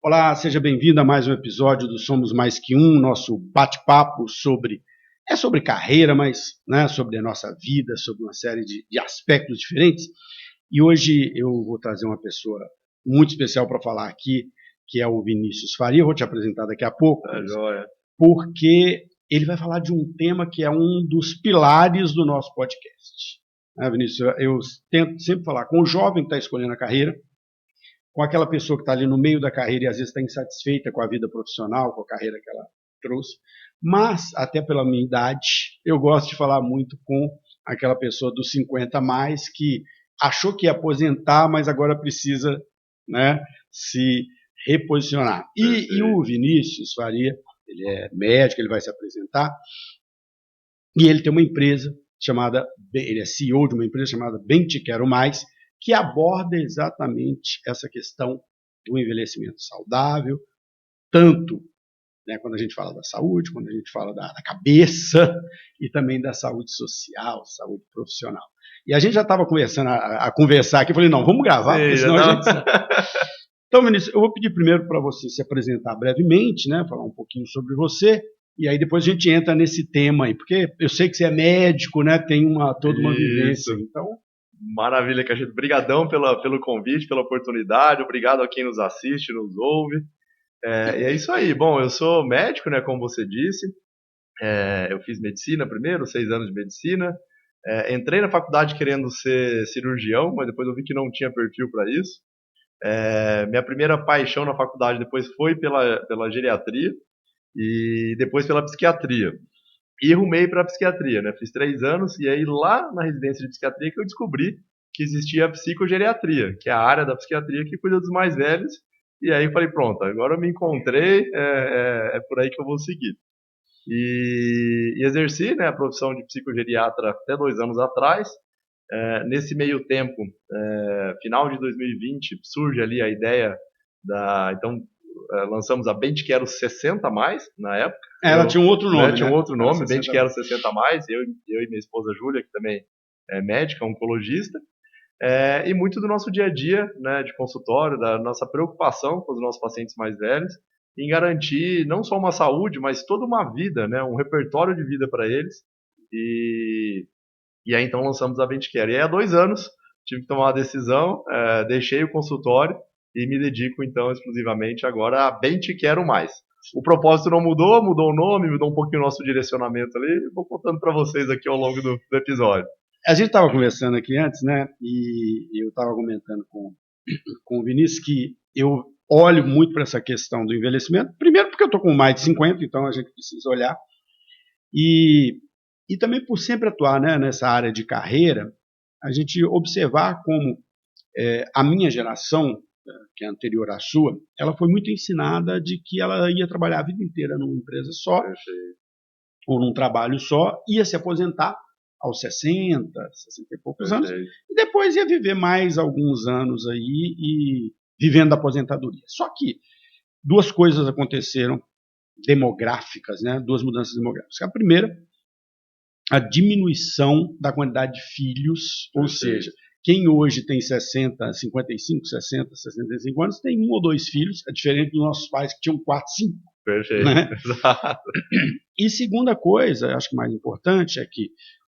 Olá, seja bem-vindo a mais um episódio do Somos Mais Que Um, nosso bate-papo sobre carreira, mas sobre a nossa vida, sobre uma série de aspectos diferentes. E hoje eu vou trazer uma pessoa muito especial para falar aqui, que é o Vinícius Faria. Eu vou te apresentar daqui a pouco, Tá joia. porque ele vai falar de um tema que é um dos pilares do nosso podcast. Vinícius, eu tento sempre falar com o jovem que está escolhendo a carreira, com aquela pessoa que está ali no meio da carreira e às vezes está insatisfeita com a vida profissional, com a carreira que ela trouxe. Mas, até pela minha idade, eu gosto de falar muito com aquela pessoa dos 50 a mais que achou que ia aposentar, mas agora precisa, se reposicionar. E o Vinícius Faria, ele é médico, ele vai se apresentar, e ele tem uma empresa ele é CEO de uma empresa chamada Bem Te Quero Mais, que aborda exatamente essa questão do envelhecimento saudável, tanto quando a gente fala da saúde, quando a gente fala da cabeça e também da saúde social, saúde profissional. E a gente já estava começando a conversar aqui, eu falei, não, vamos gravar, porque senão a gente... Então, Vinícius, eu vou pedir primeiro para você se apresentar brevemente, falar um pouquinho sobre você, e aí depois a gente entra nesse tema aí, porque eu sei que você é médico, tem toda uma vivência, então... Maravilha, Cachito. Obrigadão pelo convite, pela oportunidade. Obrigado a quem nos assiste, nos ouve. E é isso aí. Bom, eu sou médico, como você disse. Eu fiz medicina primeiro, 6 anos de medicina. Entrei na faculdade querendo ser cirurgião, mas depois eu vi que não tinha perfil para isso. Minha primeira paixão na faculdade depois foi pela geriatria e depois pela psiquiatria. E rumei para a psiquiatria, Fiz 3 anos e aí lá na residência de psiquiatria que eu descobri que existia a psicogeriatria, que é a área da psiquiatria que cuida dos mais velhos. E aí falei, pronto, agora eu me encontrei, é por aí que eu vou seguir. E exerci, a profissão de psicogeriatra até 2 anos atrás. Nesse meio tempo, final de 2020, surge ali a ideia então lançamos a Bem Te Quero 60 mais na época. Ela tinha um outro nome, Tinha um outro nome, Bem Te Quero mais. 60 mais, eu e minha esposa Júlia, que também é médica, oncologista, e muito do nosso dia a dia, de consultório, da nossa preocupação com os nossos pacientes mais velhos, em garantir não só uma saúde, mas toda uma vida, um repertório de vida para eles. E aí então lançamos a Bem Te Quero. E aí há 2 anos tive que tomar uma decisão, deixei o consultório e me dedico então exclusivamente agora a Bem Te Quero Mais. O propósito não mudou, mudou o nome, mudou um pouquinho o nosso direcionamento ali. Vou contando para vocês aqui ao longo do episódio. A gente estava conversando aqui antes, e eu estava comentando com o Vinícius que eu olho muito para essa questão do envelhecimento. Primeiro porque eu estou com mais de 50, então a gente precisa olhar. E também por sempre atuar nessa área de carreira, a gente observar como a minha geração, que é anterior à sua, ela foi muito ensinada de que ela ia trabalhar a vida inteira numa empresa só, ou num trabalho só, ia se aposentar aos 60, 60 e poucos anos, e depois ia viver mais alguns anos aí e vivendo da aposentadoria. Só que 2 coisas aconteceram demográficas, duas mudanças demográficas. A primeira, a diminuição da quantidade de filhos, ou seja, quem hoje tem 60, 55, 60, 65 anos tem 1 ou 2 filhos, é diferente dos nossos pais que tinham 4, 5. Perfeito. Exato. E segunda coisa, acho que mais importante, é que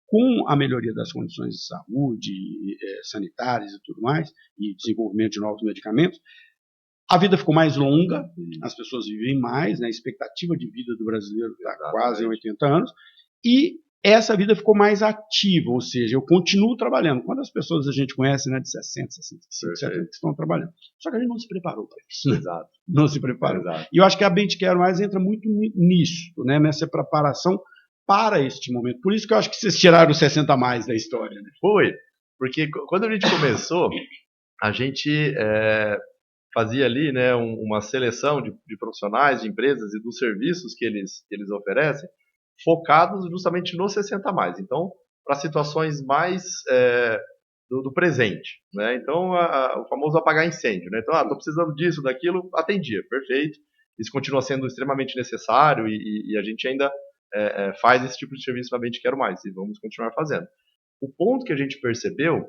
com a melhoria das condições de saúde, sanitárias e tudo mais, e desenvolvimento de novos medicamentos, a vida ficou mais longa, as pessoas vivem mais, a expectativa de vida do brasileiro está quase 80 anos, e essa vida ficou mais ativa, ou seja, eu continuo trabalhando. Quantas pessoas a gente conhece de 60, 65, 70 que estão trabalhando? Só que a gente não se preparou para isso. Exato. Não se preparou. Exato. E eu acho que a Bem Te Quero Mais entra muito nisso, nessa preparação para este momento. Por isso que eu acho que vocês tiraram os 60 a mais da história. Foi, porque quando a gente começou, a gente fazia ali uma seleção de profissionais, de empresas e dos serviços que eles oferecem, focados justamente no 60 mais. Então, para situações mais do presente. Então, o famoso apagar incêndio. Então, estou precisando disso, daquilo, atendia, perfeito. Isso continua sendo extremamente necessário e a gente ainda faz esse tipo de serviço na Bem Te Quero Mais e vamos continuar fazendo. O ponto que a gente percebeu,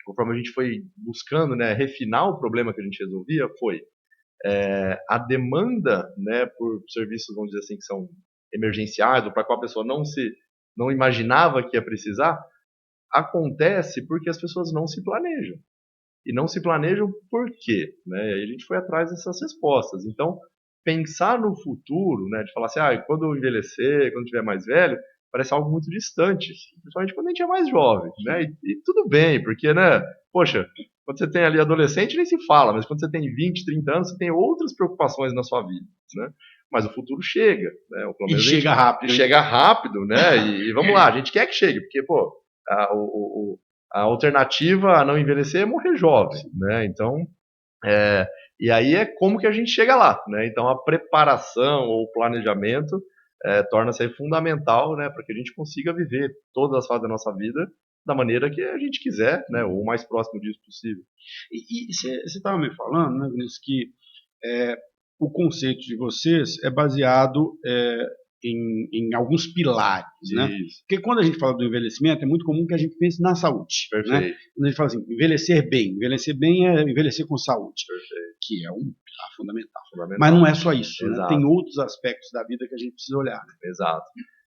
conforme a gente foi buscando refinar o problema que a gente resolvia, foi a demanda, né, por serviços, vamos dizer assim, que são emergenciais, ou para qual a pessoa não imaginava que ia precisar, acontece porque as pessoas não se planejam. E não se planejam por quê? Né? E aí a gente foi atrás dessas respostas. Então, pensar no futuro, né, de falar assim, quando eu envelhecer, quando eu tiver mais velho, parece algo muito distante, principalmente quando a gente é mais jovem, né? E tudo bem, porque, né, poxa, quando você tem ali adolescente nem se fala, mas quando você tem 20, 30 anos, você tem outras preocupações na sua vida, né? Mas o futuro chega, né? Ou pelo E menos chega rápido. Chega rápido, né? E vamos lá, a gente quer que chegue, porque, pô, a alternativa a não envelhecer é morrer jovem, né? Então, e aí é como que a gente chega lá, né? Então, a preparação ou o planejamento torna-se aí fundamental, né, para que a gente consiga viver todas as fases da nossa vida da maneira que a gente quiser, né, ou o mais próximo disso possível. E você estava me falando, né, Vinícius, que o conceito de vocês é baseado em alguns pilares, né? Porque quando a gente fala do envelhecimento, é muito comum que a gente pense na saúde, né? Quando a gente fala assim, envelhecer bem é envelhecer com saúde, que é um pilar fundamental. Mas não é só isso, né? Tem outros aspectos da vida que a gente precisa olhar. Né? Exato.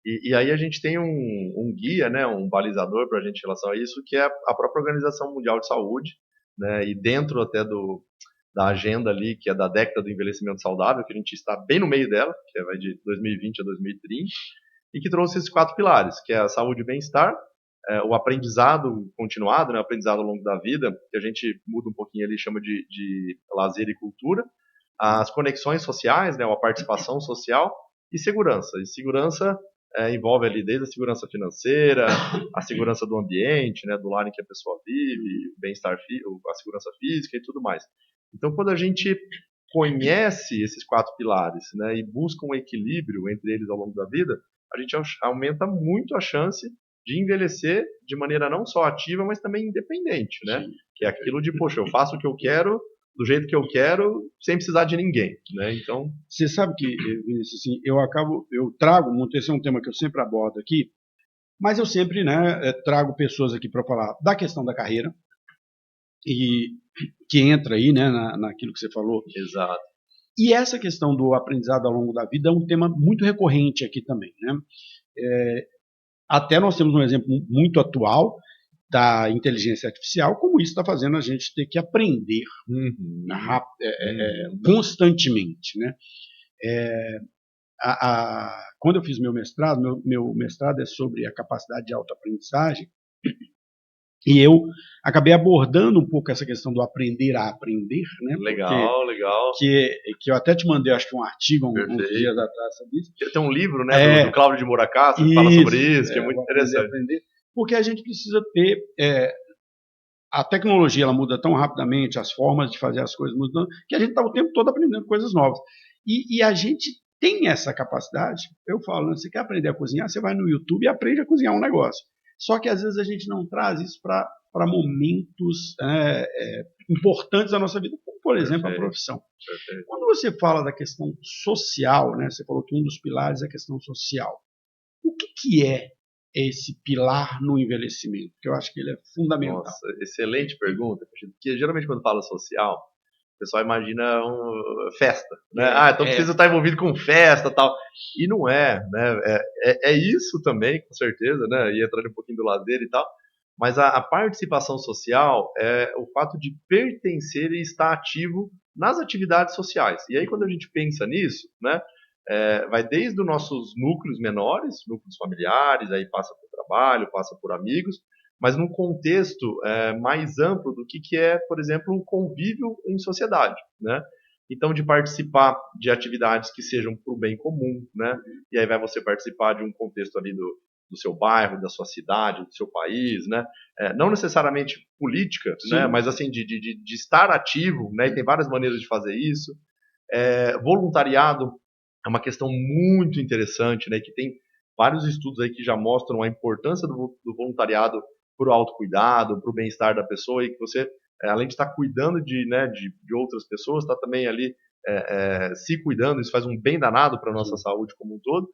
E aí a gente tem um guia, né, um balizador para a gente em relação a isso, que é a própria Organização Mundial de Saúde, né? E dentro até da agenda ali, que é da década do envelhecimento saudável, que a gente está bem no meio dela, que vai de 2020 a 2030, e que trouxe esses 4 pilares, que é a saúde e bem-estar, o aprendizado continuado, né, o aprendizado ao longo da vida, que a gente muda um pouquinho ali, chama de lazer e cultura, as conexões sociais, né, a participação social, e segurança. E segurança envolve ali desde a segurança financeira, a segurança do ambiente, né, do lar em que a pessoa vive, o bem-estar, a segurança física e tudo mais. Então, quando a gente conhece esses 4 pilares, né, e busca um equilíbrio entre eles ao longo da vida, a gente aumenta muito a chance de envelhecer de maneira não só ativa, mas também independente, né? Sim. Que é aquilo de, poxa, eu faço o que eu quero, do jeito que eu quero, sem precisar de ninguém, né? Então, você sabe que, Vinícius, assim, eu trago muito, esse é um tema que eu sempre abordo aqui, mas eu sempre, né, trago pessoas aqui para falar da questão da carreira, e que entra aí, né, naquilo que você falou. Exato. E essa questão do aprendizado ao longo da vida é um tema muito recorrente aqui também, né? Até nós temos um exemplo muito atual da inteligência artificial, como isso está fazendo a gente ter que aprender constantemente, né? Quando eu fiz meu mestrado é sobre a capacidade de autoaprendizagem, e eu acabei abordando um pouco essa questão do aprender a aprender, né? Legal. Que eu até te mandei, acho que um artigo uns dias atrás sobre isso. Tem um livro, né, do Cláudio de Mouracaça, que fala sobre isso, que é muito interessante. Aprender, porque a gente precisa ter... a tecnologia ela muda tão rapidamente, as formas de fazer as coisas mudam, que a gente está o tempo todo aprendendo coisas novas. E a gente tem essa capacidade. Eu falo, você quer aprender a cozinhar, você vai no YouTube e aprende a cozinhar um negócio. Só que às vezes a gente não traz isso para momentos importantes da nossa vida, como por exemplo a profissão. Quando você fala da questão social, né, você falou que um dos pilares é a questão social. O que é esse pilar no envelhecimento? Porque eu acho que ele é fundamental. Nossa, excelente pergunta, porque geralmente quando fala social, o pessoal imagina festa, né? Então precisa estar envolvido com festa e tal. E não é, né? É isso também, com certeza, né? E entrando um pouquinho do lazer e tal. Mas a participação social é o fato de pertencer e estar ativo nas atividades sociais. E aí quando a gente pensa nisso, né? Vai desde os nossos núcleos menores, núcleos familiares, aí passa por trabalho, passa por amigos, mas num contexto mais amplo do que é, por exemplo, um convívio em sociedade, né? Então, de participar de atividades que sejam para o bem comum, né? E aí vai você participar de um contexto ali do seu bairro, da sua cidade, do seu país, né? Não necessariamente política, né? Mas assim, de estar ativo, né? E tem várias maneiras de fazer isso. Voluntariado é uma questão muito interessante, né? Que tem vários estudos aí que já mostram a importância do voluntariado para o autocuidado, para o bem-estar da pessoa, e que você, além de estar cuidando de outras pessoas, está também ali se cuidando, isso faz um bem danado para a nossa saúde como um todo.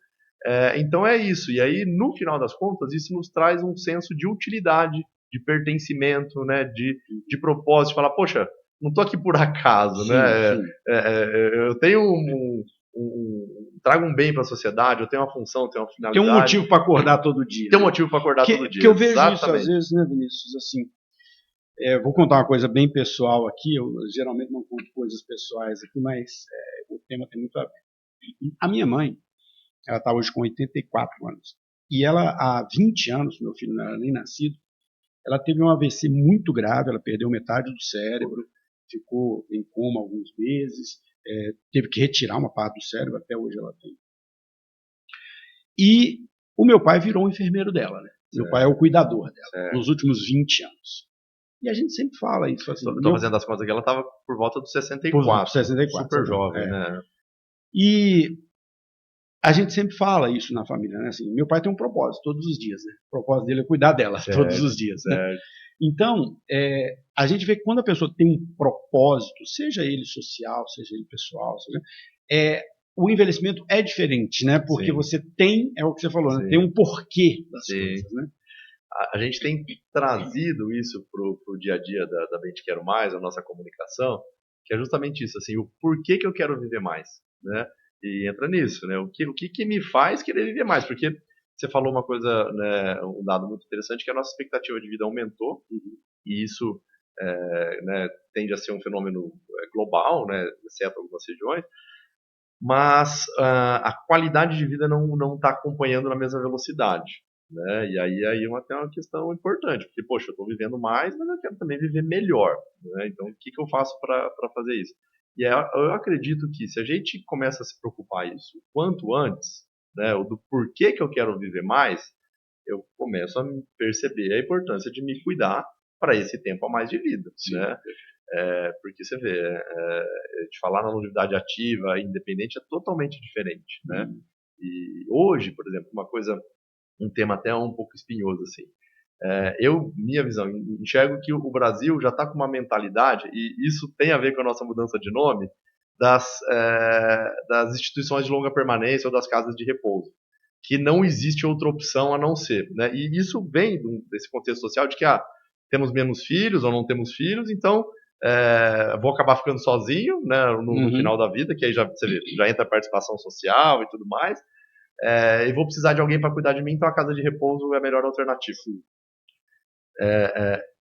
Então é isso, e aí no final das contas isso nos traz um senso de utilidade, de pertencimento, né, de propósito, de falar, poxa, não tô aqui por acaso, sim, né? sim. Eu tenho trago um bem para a sociedade, eu tenho uma função, eu tenho uma Tem um finalidade. motivo para acordar todo dia. Tem um Né? motivo para acordar todo Porque dia, eu vejo isso às exatamente. vezes, né, Vinícius? Assim, vou contar uma coisa bem pessoal aqui. Eu geralmente não conto coisas pessoais aqui, mas o tema tem muito a ver. A minha mãe, ela está hoje com 84 anos. E ela, há 20 anos, meu filho não era nem nascido, ela teve um AVC muito grave, ela perdeu metade do cérebro, ficou em coma alguns meses, teve que retirar uma parte do cérebro, até hoje ela tem. E o meu pai virou o enfermeiro dela, né? Meu pai é o cuidador dela, nos últimos 20 anos. E a gente sempre fala isso. Assim, eu tô fazendo as contas aqui, ela estava por volta dos 64. 64, super jovem, né? E a gente sempre fala isso na família, né? Assim, meu pai tem um propósito todos os dias, né? O propósito dele é cuidar dela todos os dias, né? Então, a gente vê que quando a pessoa tem um propósito, seja ele social, seja ele pessoal, o envelhecimento é diferente, né? Porque Sim. você tem, é o que você falou, né? Tem um porquê das Sim. coisas, né? A gente tem trazido isso pro dia a dia da Mente Quero Mais, a nossa comunicação, que é justamente isso, assim, o porquê que eu quero viver mais, né? E entra nisso, né? O que me faz querer viver mais? Porque você falou uma coisa, né, um dado muito interessante, que a nossa expectativa de vida aumentou, e isso né, tende a ser um fenômeno global, né, exceto algumas regiões, mas a qualidade de vida não está acompanhando na mesma velocidade. Né? E aí até uma questão importante, porque, poxa, eu estou vivendo mais, mas eu quero também viver melhor. Né? Então, o que eu faço para fazer isso? E eu acredito que se a gente começa a se preocupar isso o quanto antes, né, do porquê que eu quero viver mais, eu começo a perceber a importância de me cuidar para esse tempo a mais de vida. Né? Porque você vê, de falar na longevidade ativa, independente, é totalmente diferente. Né? E hoje, por exemplo, um tema até um pouco espinhoso, assim. Minha visão, enxergo que o Brasil já está com uma mentalidade, e isso tem a ver com a nossa mudança de nome, das instituições de longa permanência ou das casas de repouso, que não existe outra opção a não ser. Né? E isso vem desse contexto social de que temos menos filhos ou não temos filhos, então vou acabar ficando sozinho, né, no final da vida, que aí você vê, já entra a participação social e tudo mais, e vou precisar de alguém para cuidar de mim, então a casa de repouso é a melhor alternativa.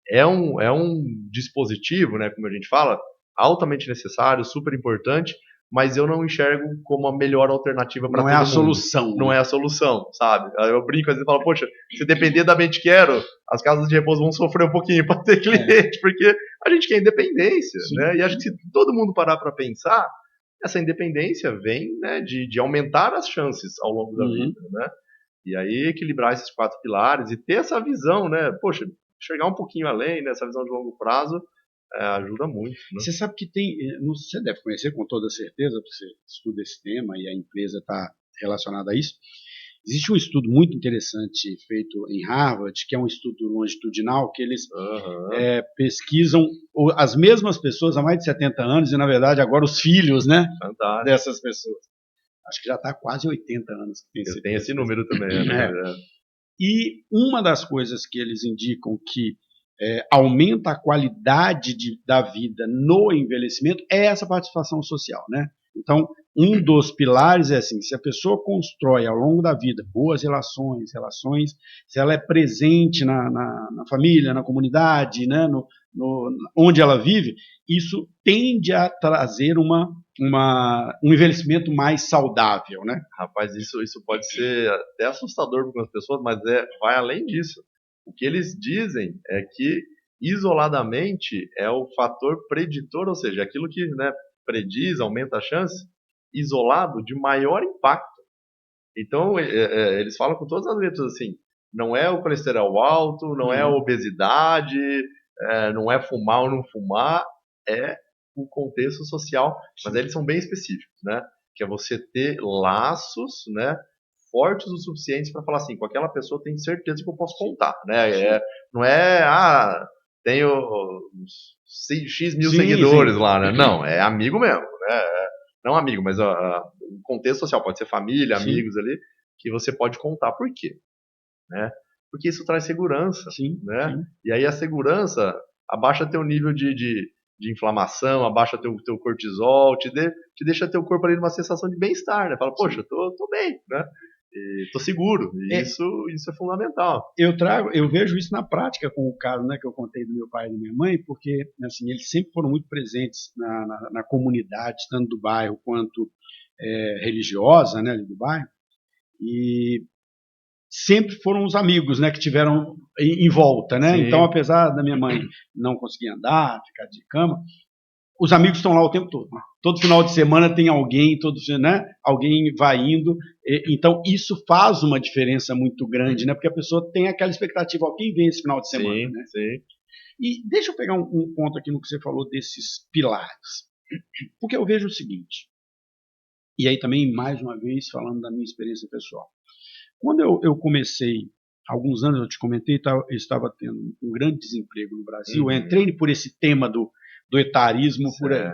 É um dispositivo, né, como a gente fala, altamente necessário, super importante, mas eu não enxergo como a melhor alternativa para todo mundo. Não é a solução. Não é a solução, sabe? Eu brinco, às vezes falo, poxa, se depender da Mente Quero, as casas de repouso vão sofrer um pouquinho para ter cliente, porque a gente quer independência, né? E acho que se todo mundo parar para pensar, essa independência vem, né, de aumentar as chances ao longo da vida, né? E aí equilibrar esses 4 pilares e ter essa visão, né? Poxa, chegar um pouquinho além, né? Essa visão de longo prazo ajuda muito. Né? Você sabe que você deve conhecer com toda certeza, porque você estuda esse tema e a empresa está relacionada a isso. Existe um estudo muito interessante feito em Harvard, que é um estudo longitudinal, que eles pesquisam as mesmas pessoas há mais de 70 anos, e na verdade agora os filhos, né, dessas pessoas. Acho que já está quase 80 anos. Eu tenho esse número também. Né? E uma das coisas que eles indicam que aumenta a qualidade da vida no envelhecimento é essa participação social, né? Então, um dos pilares é assim, se a pessoa constrói ao longo da vida boas relações, se ela é presente na família, na comunidade, né, onde ela vive, isso tende a trazer um envelhecimento mais saudável, né? Rapaz, isso pode ser até assustador para algumas pessoas, mas vai além disso. O que eles dizem é que isoladamente é o fator preditor, ou seja, aquilo que, né, prediz, aumenta a chance, isolado de maior impacto. Então, eles falam com todas as letras assim, não é o colesterol alto, não é a obesidade, não é fumar ou não fumar, é o contexto social, mas aí eles são bem específicos, né? Que é você ter laços, né, fortes o suficientes para falar assim, com aquela pessoa eu tenho certeza que eu posso contar, né? Não é, tenho X mil seguidores lá, né? Não, é amigo mesmo, né? Não amigo, mas o contexto social, pode ser família, amigos ali, que você pode contar. Por quê? Né? Porque isso traz segurança, né? E aí a segurança abaixa teu nível de de inflamação, abaixa teu cortisol, te deixa teu corpo ali numa sensação de bem-estar, né? Fala, poxa, tô bem, né? E tô seguro, e isso é fundamental. Eu vejo isso na prática com o caso, né, que eu contei do meu pai e da minha mãe, porque assim, eles sempre foram muito presentes na comunidade, tanto do bairro quanto religiosa, né, do bairro, e sempre foram os amigos, né, que tiveram em volta, né? Sim. Então, apesar da minha mãe não conseguir andar, ficar de cama, os amigos estão lá o tempo todo. Todo final de semana tem alguém, né? Alguém vai indo. Então, isso faz uma diferença muito grande, né? Porque a pessoa tem aquela expectativa, ó, quem vem esse final de semana, Sim, né? sim. E deixa eu pegar um ponto aqui no que você falou desses pilares. Porque eu vejo o seguinte, e aí também, mais uma vez, falando da minha experiência pessoal. Quando eu comecei, alguns anos eu te comentei, eu estava tendo um grande desemprego no Brasil, eu entrei por esse tema do etarismo por aí.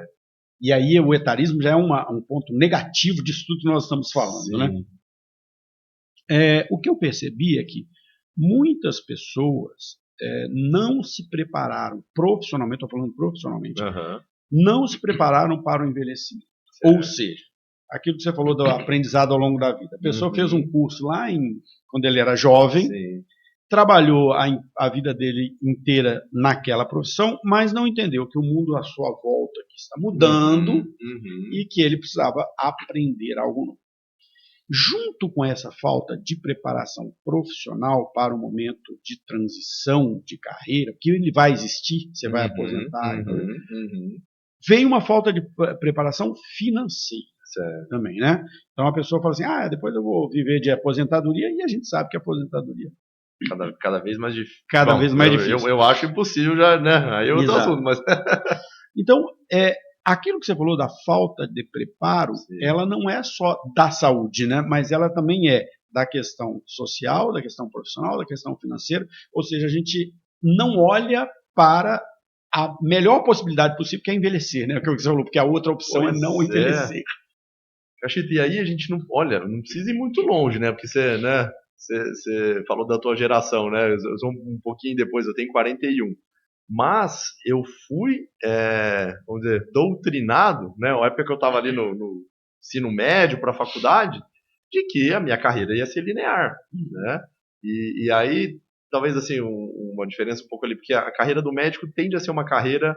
E aí o etarismo já é um ponto negativo disso tudo que nós estamos falando, né? O que eu percebi é que muitas pessoas não se prepararam profissionalmente, estou falando profissionalmente, não se prepararam para o envelhecimento. Certo. Ou seja, aquilo que você falou do aprendizado ao longo da vida. A pessoa fez um curso lá quando ele era jovem, trabalhou a vida dele inteira naquela profissão, mas não entendeu que o mundo à sua volta aqui está mudando e que ele precisava aprender algo novo. Junto com essa falta de preparação profissional para o momento de transição de carreira, que ele vai existir, você vai aposentar, vem uma falta de preparação financeira. Também, né? Então a pessoa fala assim, depois eu vou viver de aposentadoria, e a gente sabe que a aposentadoria cada vez mais difícil. Cada vez mais difícil. Eu acho impossível já, né? Aí eu outro assunto, mas então, aquilo que você falou da falta de preparo, ela não é só da saúde, né? Mas ela também é da questão social, da questão profissional, da questão financeira. Ou seja, a gente não olha para a melhor possibilidade possível, que é envelhecer, né? Aquilo que você falou, porque a outra opção é não envelhecer. E aí a gente não precisa ir muito longe, né? Porque você falou da tua geração, né? Eu sou um pouquinho depois, eu tenho 41. Mas eu fui, vamos dizer, doutrinado, né? Na época que eu estava ali no ensino médio para a faculdade, de que a minha carreira ia ser linear, né? E aí, talvez assim, uma diferença um pouco ali, porque a carreira do médico tende a ser uma carreira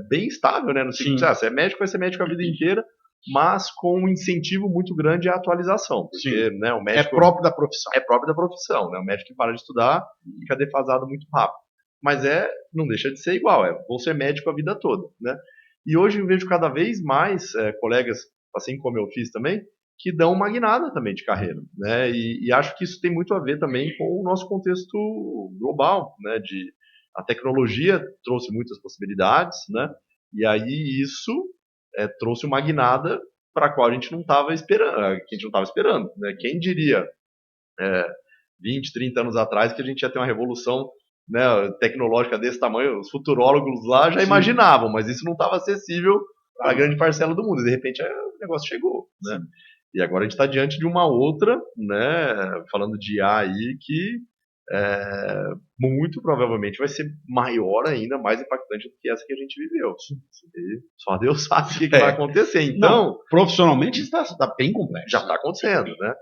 bem estável, né? No sentido, você é médico, vai ser médico a vida inteira, mas com um incentivo muito grande à atualização, porque né, o médico é próprio da profissão. É próprio da profissão, né? O médico que para de estudar fica defasado muito rápido. Mas não deixa de ser igual, vou ser médico a vida toda, né? E hoje eu vejo cada vez mais colegas, assim como eu fiz também, que dão uma guinada também de carreira, né? E acho que isso tem muito a ver também com o nosso contexto global, né? A tecnologia trouxe muitas possibilidades, né? E aí isso trouxe uma guinada para a qual a gente não estava esperando, né? Quem diria 20, 30 anos atrás que a gente ia ter uma revolução, né, tecnológica desse tamanho? Os futurólogos lá já imaginavam, mas isso não estava acessível para a grande parcela do mundo. E de repente o negócio chegou, né? E agora a gente está diante de uma outra, né, falando de IA aí, que muito provavelmente vai ser maior ainda, mais impactante do que essa que a gente viveu. E só Deus sabe o que vai acontecer. Então, profissionalmente está bem complexo. Já está acontecendo, né?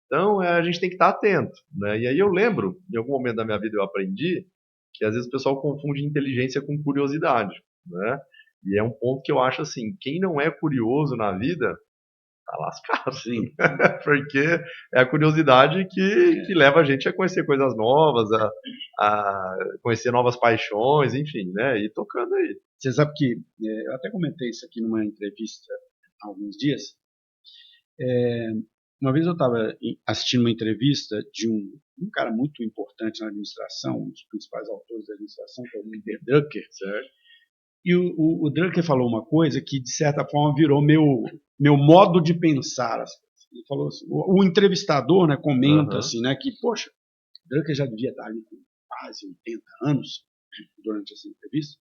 Então a gente tem que estar atento, né? E aí eu lembro, em algum momento da minha vida eu aprendi que às vezes o pessoal confunde inteligência com curiosidade, né? E é um ponto que eu acho assim, quem não é curioso na vida tá lascado, sim. Porque é a curiosidade que leva a gente a conhecer coisas novas, a conhecer novas paixões, enfim, né? E tocando aí. Você sabe que eu até comentei isso aqui numa entrevista há alguns dias. Uma vez eu estava assistindo uma entrevista de um cara muito importante na administração, um dos principais autores da administração, que é o Peter Drucker, certo? E o Drucker falou uma coisa que, de certa forma, virou meu modo de pensar. Ele falou assim, o entrevistador, né, comenta assim, né, que, poxa, o Drucker já devia estar ali com quase 80 anos durante essa entrevista.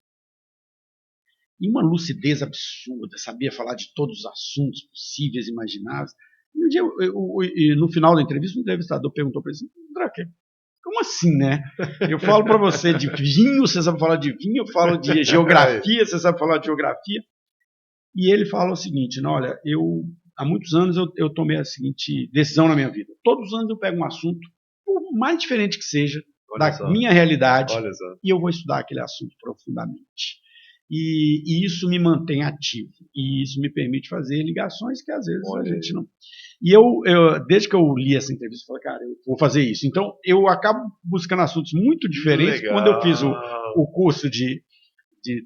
E uma lucidez absurda, sabia falar de todos os assuntos possíveis e imagináveis. E um dia, no final da entrevista, o entrevistador perguntou para ele assim, Drucker, Como assim, né? Eu falo para você de vinho, você sabe falar de vinho, eu falo de geografia, você sabe falar de geografia. E ele fala o seguinte, não, olha, há muitos anos eu tomei a seguinte decisão na minha vida. Todos os anos eu pego um assunto, por mais diferente que seja, minha realidade, e eu vou estudar aquele assunto profundamente. E isso me mantém ativo. E isso me permite fazer ligações que às vezes a gente não... E desde que eu li essa entrevista, eu falei, cara, eu vou fazer isso. Então, eu acabo buscando assuntos muito diferentes. Quando eu fiz o curso de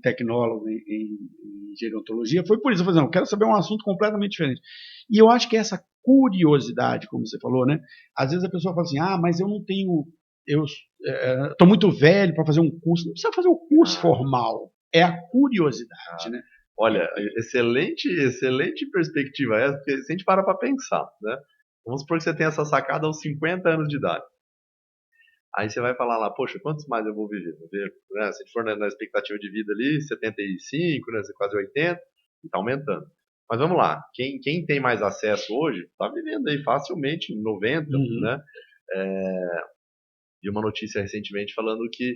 tecnólogo em gerontologia, foi por isso. Eu falei, não, eu quero saber um assunto completamente diferente. E eu acho que essa curiosidade, como você falou, né? Às vezes a pessoa fala assim, mas eu não tenho... Eu estou muito velho para fazer um curso. Não precisa fazer um curso formal. É a curiosidade, né? Olha, excelente perspectiva essa, porque se a gente para pensar, né? Vamos supor que você tem essa sacada aos 50 anos de idade. Aí você vai falar lá, poxa, quantos mais eu vou viver? Né? Se a gente for na expectativa de vida ali, 75, né? Quase 80, e tá aumentando. Mas vamos lá, quem tem mais acesso hoje, está vivendo aí facilmente 90, né? Vi uma notícia recentemente falando que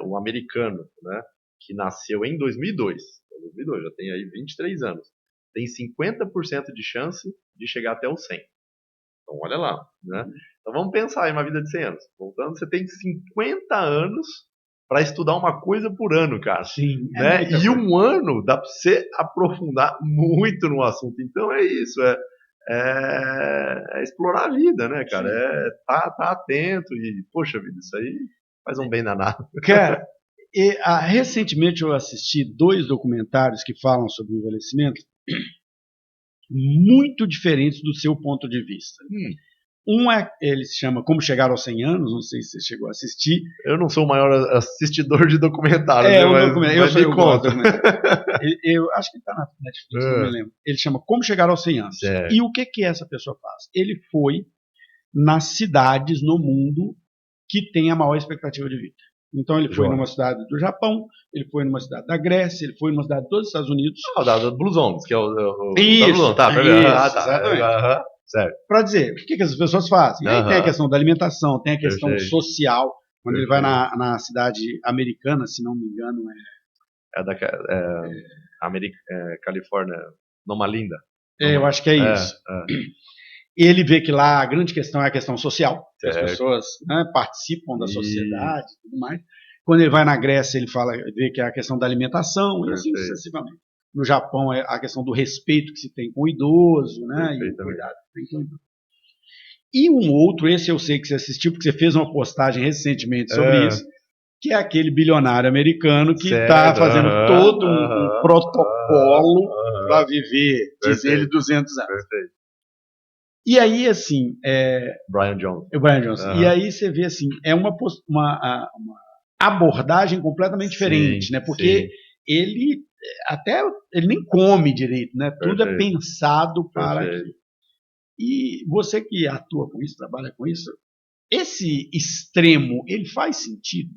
o americano, né? Que nasceu em 2002, já tem aí 23 anos, tem 50% de chance de chegar até os 100. Então, olha lá, né? Então, vamos pensar em uma vida de 100 anos. Voltando, você tem 50 anos para estudar uma coisa por ano, cara. Sim. Né? E um ano dá para você aprofundar muito no assunto. Então, é isso. É explorar a vida, né, cara? Tá atento e, poxa vida, isso aí faz um bem danado. Cara, recentemente eu assisti 2 documentários que falam sobre o envelhecimento muito diferentes do seu ponto de vista. Ele se chama Como Chegar aos 100 Anos, não sei se você chegou a assistir. Eu não sou o maior assistidor de documentários. Eu gosto. Eu acho que está na Netflix, não me lembro. Ele chama Como Chegar aos 100 Anos. E o que essa pessoa faz? Ele foi nas cidades no mundo que tem a maior expectativa de vida. Então ele foi numa cidade do Japão, ele foi numa cidade da Grécia, ele foi numa cidade dos Estados Unidos. Da Blue Zones, que é o isso, tá, exatamente. Certo. Para dizer, o que as pessoas fazem? Aí tem a questão da alimentação, tem a questão social. Quando ele vai na cidade americana, se não me engano, Califórnia, Loma Linda. Eu acho que é isso. E ele vê que lá a grande questão é a questão social. As pessoas, né, participam da sociedade e tudo mais. Quando ele vai na Grécia, ele vê que é a questão da alimentação e assim sucessivamente. No Japão é a questão do respeito que se tem com o idoso, né? E o cuidado que tem com o idoso. E um outro, esse eu sei que você assistiu, porque você fez uma postagem recentemente sobre isso, que é aquele bilionário americano que está fazendo todo um protocolo para viver, diz ele, 200 anos. Perfeito. E aí, assim... Brian Johnson. E aí você vê, assim, é uma abordagem completamente diferente, né? Porque ele nem come direito, né? Tudo é pensado para aquilo. E você que atua com isso, trabalha com isso, esse extremo, ele faz sentido?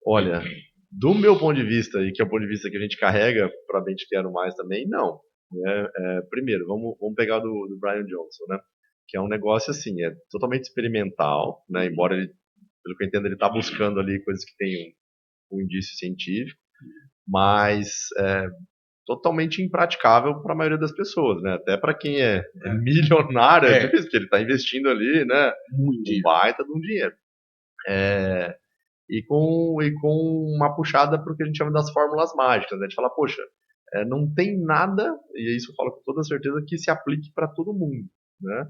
Olha, do meu ponto de vista, e que é o ponto de vista que a gente carrega para bem te quero mais também, não. Primeiro, vamos pegar do Brian Johnson, né? Que é um negócio assim, é totalmente experimental, né? Embora ele, pelo que eu entendo, ele está buscando ali coisas que tenham um indício científico, mas totalmente impraticável para a maioria das pessoas, né? Até para quem é milionário, é difícil, porque ele está investindo ali, né? Um baita de um dinheiro. E com uma puxada para o que a gente chama das fórmulas mágicas, né? A gente fala, poxa, não tem nada, e isso eu falo com toda certeza, que se aplique para todo mundo, né?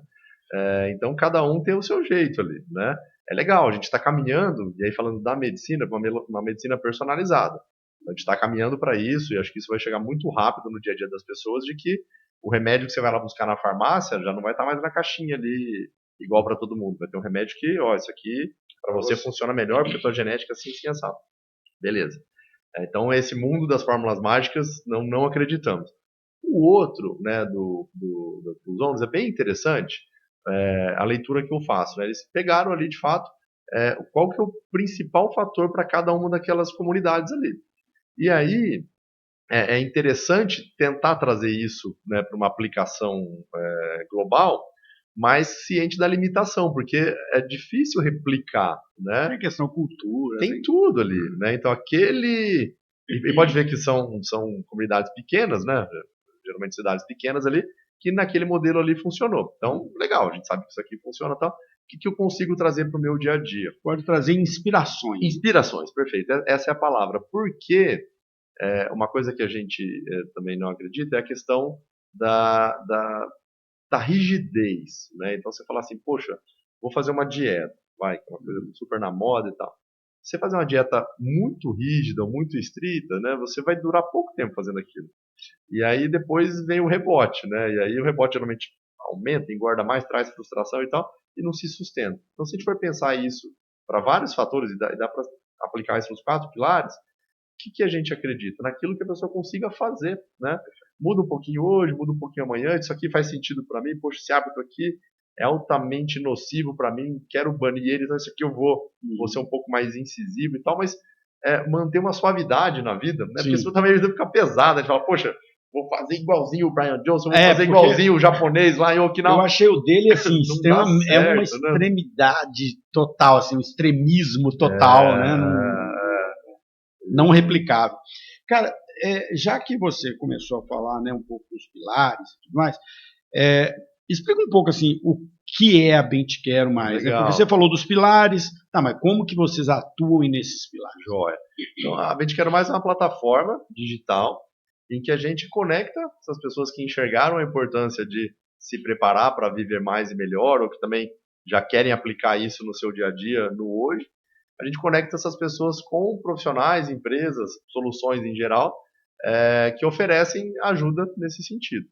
Então cada um tem o seu jeito ali, né? É legal, a gente está caminhando, e aí falando da medicina, uma medicina personalizada. A gente está caminhando para isso, e acho que isso vai chegar muito rápido no dia a dia das pessoas, de que o remédio que você vai lá buscar na farmácia já não vai estar mais na caixinha ali, igual para todo mundo. Vai ter um remédio que, isso aqui para você funciona melhor, porque a tua genética é assim, assim, assado. Beleza. Então, esse mundo das fórmulas mágicas, não acreditamos. O outro, né, dos homens, é bem interessante, a leitura que eu faço. Né? Eles pegaram ali, de fato, qual que é o principal fator para cada uma daquelas comunidades ali. E aí, é interessante tentar trazer isso, né, para uma aplicação global, mas ciente da limitação, porque é difícil replicar, né? Tem questão cultura. Tem tudo ali, né? Então e pode ver que são comunidades pequenas, né? Geralmente cidades pequenas ali, que naquele modelo ali funcionou. Então, legal, a gente sabe que isso aqui funciona e tal. O que eu consigo trazer para o meu dia a dia? Pode trazer inspirações. Inspirações, perfeito. Essa é a palavra. Porque uma coisa que a gente também não acredita é a questão da rigidez, né? Então você fala assim, poxa, vou fazer uma dieta, vai, que é uma coisa super na moda e tal. Você fazer uma dieta muito rígida, muito estrita, né? Você vai durar pouco tempo fazendo aquilo. E aí depois vem o rebote, né? E aí o rebote geralmente aumenta, engorda mais, traz frustração e tal, e não se sustenta. Então se a gente for pensar isso para vários fatores, e dá para aplicar isso nos 4 pilares, o que a gente acredita? Naquilo que a pessoa consiga fazer, né? Muda um pouquinho hoje, muda um pouquinho amanhã, isso aqui faz sentido para mim, poxa, esse hábito aqui é altamente nocivo para mim, quero banir ele, então isso aqui eu vou ser um pouco mais incisivo e tal, mas manter uma suavidade na vida, né? Porque senão também fica pesada, a gente fala, poxa, vou fazer igualzinho o Brian Johnson, vou fazer igualzinho o japonês lá em Okinawa. Eu achei o dele assim, é uma certo, extremidade total, assim, um extremismo total, né? Não replicável. Cara, já que você começou a falar, né, um pouco dos pilares e tudo mais, explica um pouco assim o que é a Bem Te Quero Mais, né? Porque você falou dos pilares, tá, mas como que vocês atuam nesses pilares? Joia. Então, a Bem Te Quero Mais é uma plataforma digital em que a gente conecta essas pessoas que enxergaram a importância de se preparar para viver mais e melhor, ou que também já querem aplicar isso no seu dia a dia, no hoje. A gente conecta essas pessoas com profissionais, empresas, soluções em geral, que oferecem ajuda nesse sentido.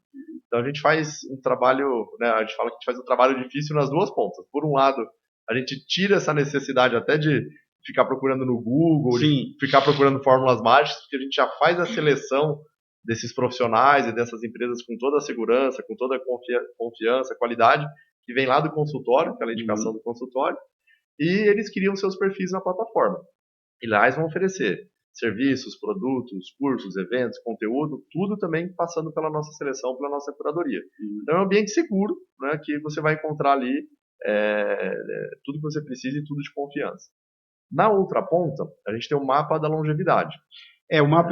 Então a gente faz um trabalho, né, a gente fala que a gente faz um trabalho difícil nas duas pontas. Por um lado, a gente tira essa necessidade até de ficar procurando no Google, de ficar procurando fórmulas mágicas, porque a gente já faz a seleção desses profissionais e dessas empresas com toda a segurança, com toda a confiança, qualidade, que vem lá do consultório, aquela indicação do consultório, e eles criam seus perfis na plataforma. E lá eles vão oferecer serviços, produtos, cursos, eventos, conteúdo, tudo também passando pela nossa seleção, pela nossa curadoria. Então é um ambiente seguro, né, que você vai encontrar ali tudo que você precisa e tudo de confiança. Na outra ponta, a gente tem o mapa da longevidade. O mapa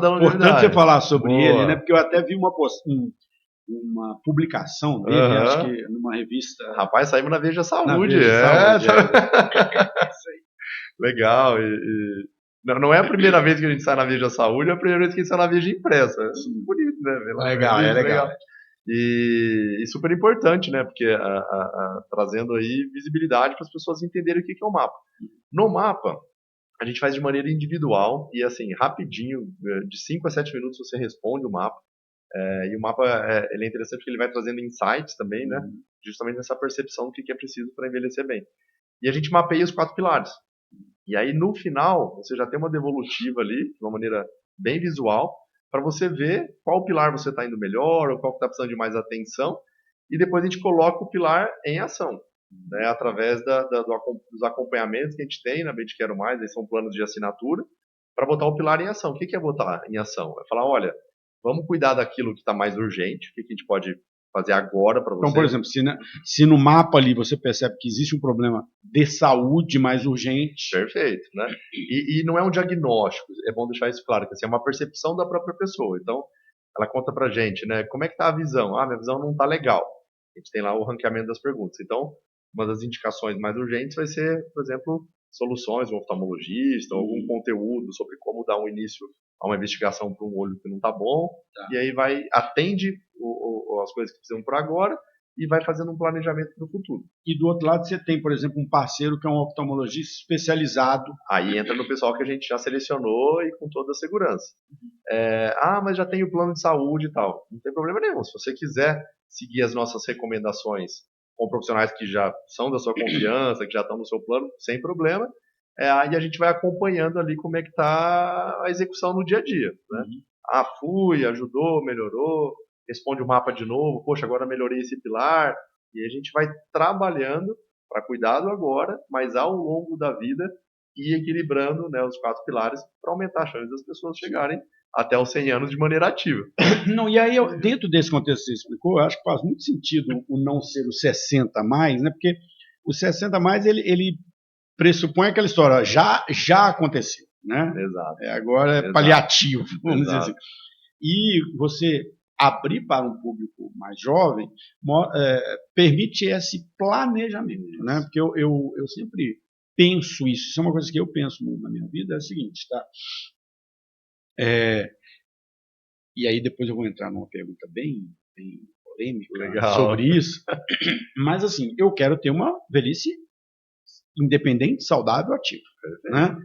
da longevidade. Importante você falar sobre ele, né? Porque eu até vi uma publicação dele, acho que numa revista. Rapaz, saímos na Veja Saúde. Na Veja Saúde, Legal. Não é a primeira vez que a gente sai na Veja Saúde, é a primeira vez que a gente sai na Veja Impressa. É bonito, né? Legal. E super importante, né? Porque trazendo aí visibilidade para as pessoas entenderem o que é o mapa. No mapa, a gente faz de maneira individual e assim, rapidinho, de 5 a 7 minutos você responde o mapa. E o mapa ele é interessante porque ele vai trazendo insights também, né? Justamente nessa percepção do que é preciso para envelhecer bem. E a gente mapeia os 4 pilares. E aí no final você já tem uma devolutiva ali, de uma maneira bem visual, para você ver qual pilar você está indo melhor ou qual está precisando de mais atenção. E depois a gente coloca o pilar em ação, né? Através dos acompanhamentos que a gente tem na Bem Te Quero Mais, são planos de assinatura, para botar o pilar em ação. O que é botar em ação? É falar, olha, vamos cuidar daquilo que está mais urgente, o que a gente pode fazer agora para você. Então, por exemplo, se no mapa ali você percebe que existe um problema de saúde mais urgente. Perfeito, né? E não é um diagnóstico, é bom deixar isso claro, que assim, é uma percepção da própria pessoa. Então, ela conta pra gente, né? Como é que tá a visão? Minha visão não tá legal. A gente tem lá o ranqueamento das perguntas. Então, uma das indicações mais urgentes vai ser, por exemplo, soluções, um oftalmologista, algum conteúdo sobre como dar um início a uma investigação para um olho que não está bom, e aí atende as coisas que precisam por agora e vai fazendo um planejamento para o futuro. E do outro lado você tem, por exemplo, um parceiro que é um oftalmologista especializado. Aí entra no pessoal que a gente já selecionou e com toda a segurança. Mas já tem o plano de saúde e tal. Não tem problema nenhum. Se você quiser seguir as nossas recomendações com profissionais que já são da sua confiança, que já estão no seu plano, sem problema. Aí a gente vai acompanhando ali como é que está a execução no dia a dia. Né? Fui, ajudou, melhorou, responde o mapa de novo, poxa, agora melhorei esse pilar. E a gente vai trabalhando para cuidar do agora, mas ao longo da vida e equilibrando, né, os 4 pilares para aumentar a chance das pessoas chegarem até os 100 anos de maneira ativa. Não, e aí, dentro desse contexto que você explicou, eu acho que faz muito sentido o não ser o 60 a mais, né? Porque o 60 a mais, ele pressupõe aquela história, já aconteceu, né? Exato. Agora é Exato. Paliativo, vamos dizer Exato. assim. E você abrir para um público mais jovem permite esse planejamento, né? Porque eu sempre penso isso é uma coisa que eu penso muito na minha vida, é o seguinte, tá? E aí depois eu vou entrar numa pergunta bem polêmica Legal. sobre isso, mas assim, eu quero ter uma velhice independente, saudável, ativa, né?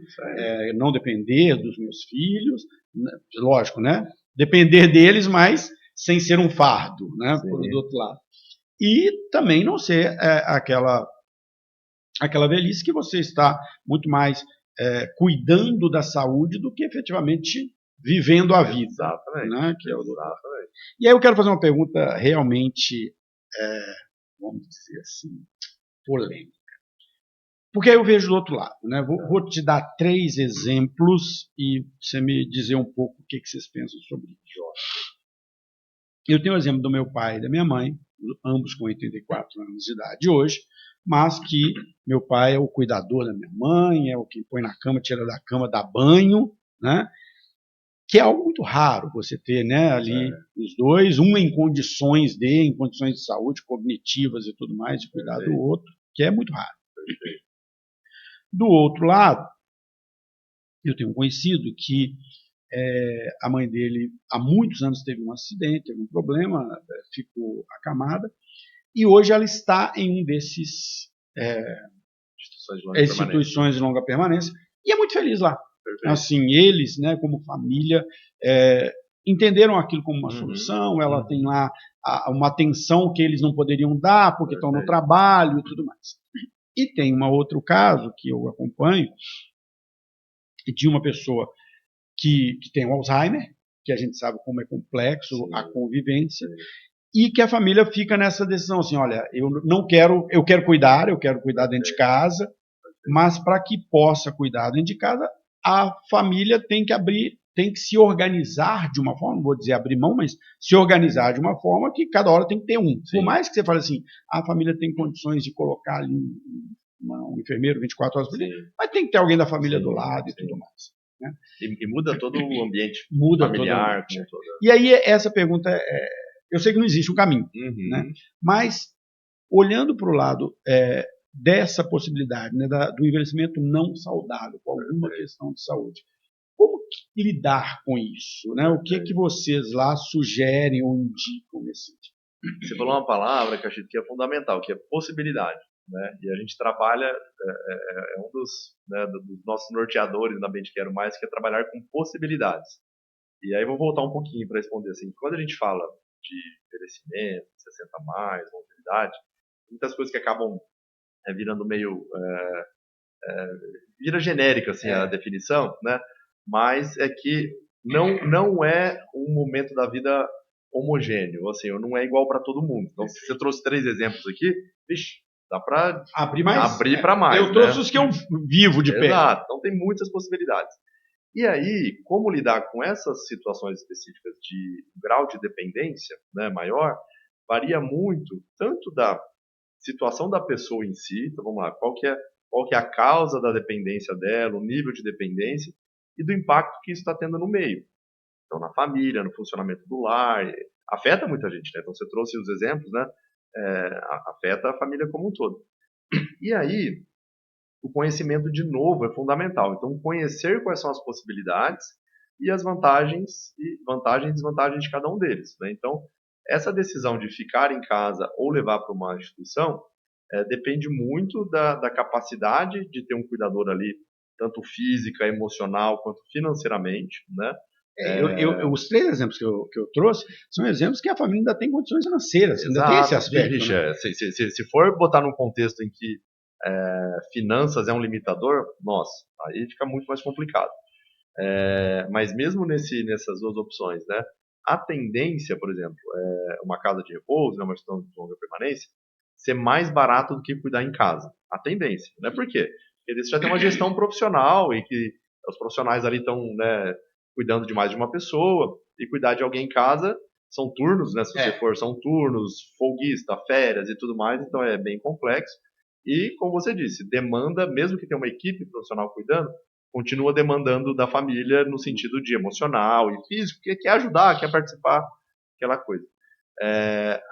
Não depender dos meus filhos, né? Lógico, né? Depender deles, mas sem ser um fardo, né? Por do outro lado. E também não ser aquela velhice que você está muito mais cuidando da saúde do que efetivamente vivendo a vida. Exatamente. Né? Que é exatamente. E aí eu quero fazer uma pergunta realmente, vamos dizer assim, polêmica. Porque aí eu vejo do outro lado. Né? Vou te dar 3 exemplos e você me dizer um pouco o que vocês pensam sobre isso. Eu tenho o exemplo do meu pai e da minha mãe, ambos com 84 anos de idade hoje, mas que meu pai é o cuidador da minha mãe, é o que põe na cama, tira da cama, dá banho, né? Que é algo muito raro você ter, né, ali os dois, um em condições de saúde cognitivas e tudo mais, de cuidar do outro, que é muito raro. Do outro lado, eu tenho um conhecido que a mãe dele há muitos anos teve um acidente, teve um problema, ficou acamada, e hoje ela está em um desses instituições de longa permanência, e é muito feliz lá. Perfeito. Assim, eles, né, como família, entenderam aquilo como uma solução, ela tem lá uma atenção que eles não poderiam dar, porque estão no trabalho e tudo mais. E tem um outro caso que eu acompanho, de uma pessoa que tem o Alzheimer, que a gente sabe como é complexo a convivência, e que a família fica nessa decisão assim, olha, eu quero cuidar dentro de casa, mas para que possa cuidar dentro de casa, a família tem que se organizar de uma forma, não vou dizer abrir mão, mas se organizar de uma forma que cada hora tem que ter um. Sim. Por mais que você fale assim, a família tem condições de colocar ali um enfermeiro 24 horas por dia, mas tem que ter alguém da família do lado e tudo mais. Né? E muda todo o ambiente familiar. E aí essa pergunta, eu sei que não existe um caminho, né? Mas olhando para o lado dessa possibilidade, né, do envelhecimento não saudável, com alguma questão de saúde, como que lidar com isso? Né? O que vocês lá sugerem ou indicam nesse sentido? Você falou uma palavra que eu acho que é fundamental, que é possibilidade. Né? E a gente trabalha, um dos nossos norteadores na Bem Quero Mais, que é trabalhar com possibilidades. E aí vou voltar um pouquinho para responder assim. Quando a gente fala de envelhecimento, 60 a mais, longevidade, muitas coisas que acabam virando meio vira genérica assim a definição, né? Mas é que não é um momento da vida homogêneo, assim, não é igual para todo mundo. Então, se você trouxe 3 exemplos aqui, vixe, dá para abrir para mais. Eu trouxe os que eu vivo de perto. Exato, então tem muitas possibilidades. E aí, como lidar com essas situações específicas de grau de dependência, né, maior, varia muito, tanto da situação da pessoa em si, então vamos lá, qual que é a causa da dependência dela, o nível de dependência, e do impacto que isso está tendo no meio. Então, na família, no funcionamento do lar, afeta muita gente, né? Então, você trouxe os exemplos, né? Afeta a família como um todo. E aí, o conhecimento, de novo, é fundamental. Então, conhecer quais são as possibilidades e as vantagens e desvantagens de cada um deles, né? Então, essa decisão de ficar em casa ou levar para uma instituição depende muito da capacidade de ter um cuidador ali, tanto física, emocional, quanto financeiramente, né? Os 3 exemplos que eu trouxe são exemplos que a família ainda tem condições financeiras, ainda tem esse aspecto. Né? Se for botar num contexto em que finanças é um limitador, nossa, aí fica muito mais complicado. Mas mesmo nessas 2 opções, né? A tendência, por exemplo, uma casa de repouso, né, uma gestão de longa permanência, ser mais barato do que cuidar em casa. A tendência, né? Por quê? Porque você já tem uma gestão profissional e que os profissionais ali estão, né, cuidando de mais de uma pessoa, e cuidar de alguém em casa são turnos, né? Se você for, são turnos, folguista, férias e tudo mais, então é bem complexo. E, como você disse, demanda, mesmo que tenha uma equipe profissional cuidando, continua demandando da família no sentido de emocional e físico, que quer ajudar, quer participar, aquela coisa.